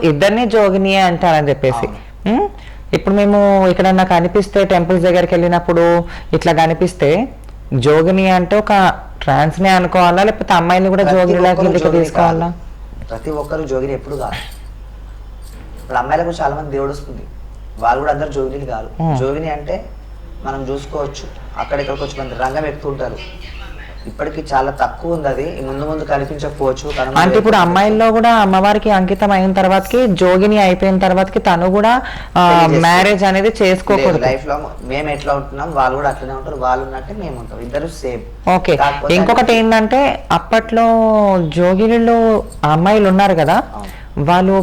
ఇద్దరిని జోగినియే అంటారని చెప్పేసి. ఇప్పుడు మేము ఎక్కడన్నా కనిపిస్తే టెంపుల్స్ దగ్గరికి వెళ్ళినప్పుడు ఇట్లా కనిపిస్తే జోగిని అంటే ఒక ట్రాన్స్ నే అనుకోవాలా లేకపోతే అమ్మాయిని కూడా జోగినిలా కిందకి తీసుకోవాలా? ప్రతి ఒక్కరు జోగిని ఎప్పుడు కాదు. ఇప్పుడు అమ్మాయిలకు చాలా మంది దేవుడు వస్తుంది, వాళ్ళు కూడా అందరు జోగిని కాదు. జోగిని అంటే మనం చూసుకోవచ్చు, అక్కడిక్కడికి వచ్చి మంది రంగం ఎక్కుతుంటారు. ఇప్పటికి చాలా తక్కువ ఉంది, అది ముందు కనిపించకపోవచ్చు. అంటే ఇప్పుడు అమ్మాయిల్లో కూడా అమ్మవారికి అంకితం అయిన తర్వాతకి జోగిని అయిపోయిన తర్వాతకి తను కూడా మ్యారేజ్ అనేది చేసుకోకూడదు. లైఫ్ లాంగ్ మేము ఎట్లా ఉంటున్నాం వాళ్ళు కూడా అట్లనే ఉంటారు, వాళ్ళు ఉన్నట్టే మేము ఉంటాం, ఇద్దరు సేమ్. ఓకే, ఇంకొకటి ఏంటంటే అప్పట్లో జోగినిలో అమ్మాయిలు ఉన్నారు కదా, వాళ్ళు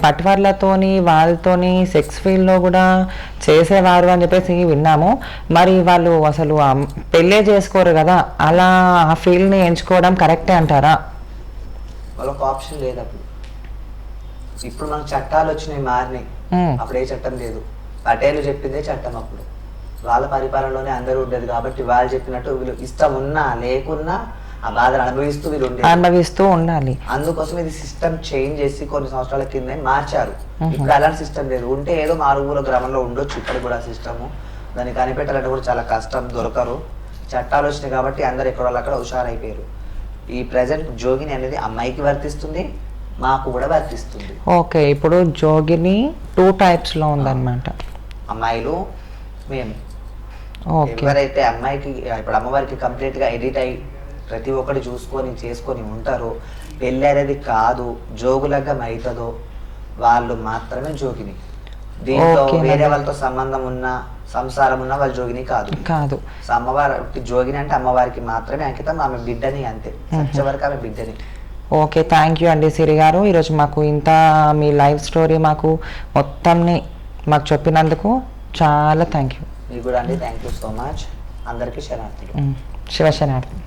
పట్టువర్లతోని వాళ్ళతోని సెక్స్ ఫీల్డ్ లో కూడా చేసేవారు అని చెప్పేసి విన్నాము. మరి వాళ్ళు అసలు పెళ్ళే చేసుకోరు కదా, అలా ఆ ఫీల్డ్ ని ఎంచుకోవడం కరెక్టే అంటారా? వాళ్ళకి ఆప్షన్ లేదు అప్పుడు. ఇప్పుడు మనకు చట్టాలు వచ్చినాయి, మారినాయి. అప్పుడు ఏ చట్టం లేదు, పటేలు చెప్పిందే చట్టం. అప్పుడు వాళ్ళ పరిపాలనలోనే అందరూ ఉండేది కాబట్టి వాళ్ళు చెప్పినట్టు వీళ్ళు ఇష్టం ఉన్నా లేకున్నా ఆ బాధను అనుభవిస్తూ ఉండాలి. అందుకోసం ఇది సిస్టమ్ చేంజ్ చేసి కొన్ని సంవత్సరాల కింద మార్చారు. ఇప్పుడు అలాంటి సిస్టమ్ లేదు. ఉంటే ఏదో మారుమూల గ్రామంలో ఉండొచ్చు ఇప్పుడు కూడా సిస్టమ్. దాన్ని కనిపెట్టాలంటే కూడా చాలా కష్టం, దొరకరు. చట్టాలు వచ్చినాయి కాబట్టి అందరు ఎక్కడ వాళ్ళు అక్కడ హుషారైపోయారు. ఈ ప్రెసెంట్ జోగిని అనేది అమ్మాయికి వర్తిస్తుంది, మాకు కూడా వర్తిస్తుంది. ఓకే, ఇప్పుడు జోగిని 2 types లో ఉందన్నమాట. అమ్మాయిలు మేము. ఎవరైతే అమ్మాయికి ఇప్పుడు అమ్మవారికి కంప్లీట్ గా ఎడిట్ అయ్యి ప్రతి ఒక్కటి చూసుకొని చేసుకొని ఉంటారో, పెళ్ళి అనేది కాదు జోగులగ్గం అవుతుందో వాళ్ళు మాత్రమే జోగిని. దీంట్లో వేరే వాళ్ళతో సంబంధం ఉన్నా సంసారం ఉన్నా వాళ్ళు జోగిని కాదు. అమ్మవారికి జోగిని అంటే అమ్మవారికి మాత్రమే అంకితం, ఆమె బిడ్డని, అంతే. సత్య వరకు ఆమె బిడ్డని. ఓకే, థ్యాంక్ యూ అండి సిరి గారు. ఈరోజు మాకు ఇంత మీ లైఫ్ స్టోరీ మాకు మొత్తంని మాకు చెప్పినందుకు చాలా థ్యాంక్ యూ. మీకు కూడా అండి, థ్యాంక్ యూ సో మచ్. అందరికీ శరణార్థులు. శివ శరణార్థులు.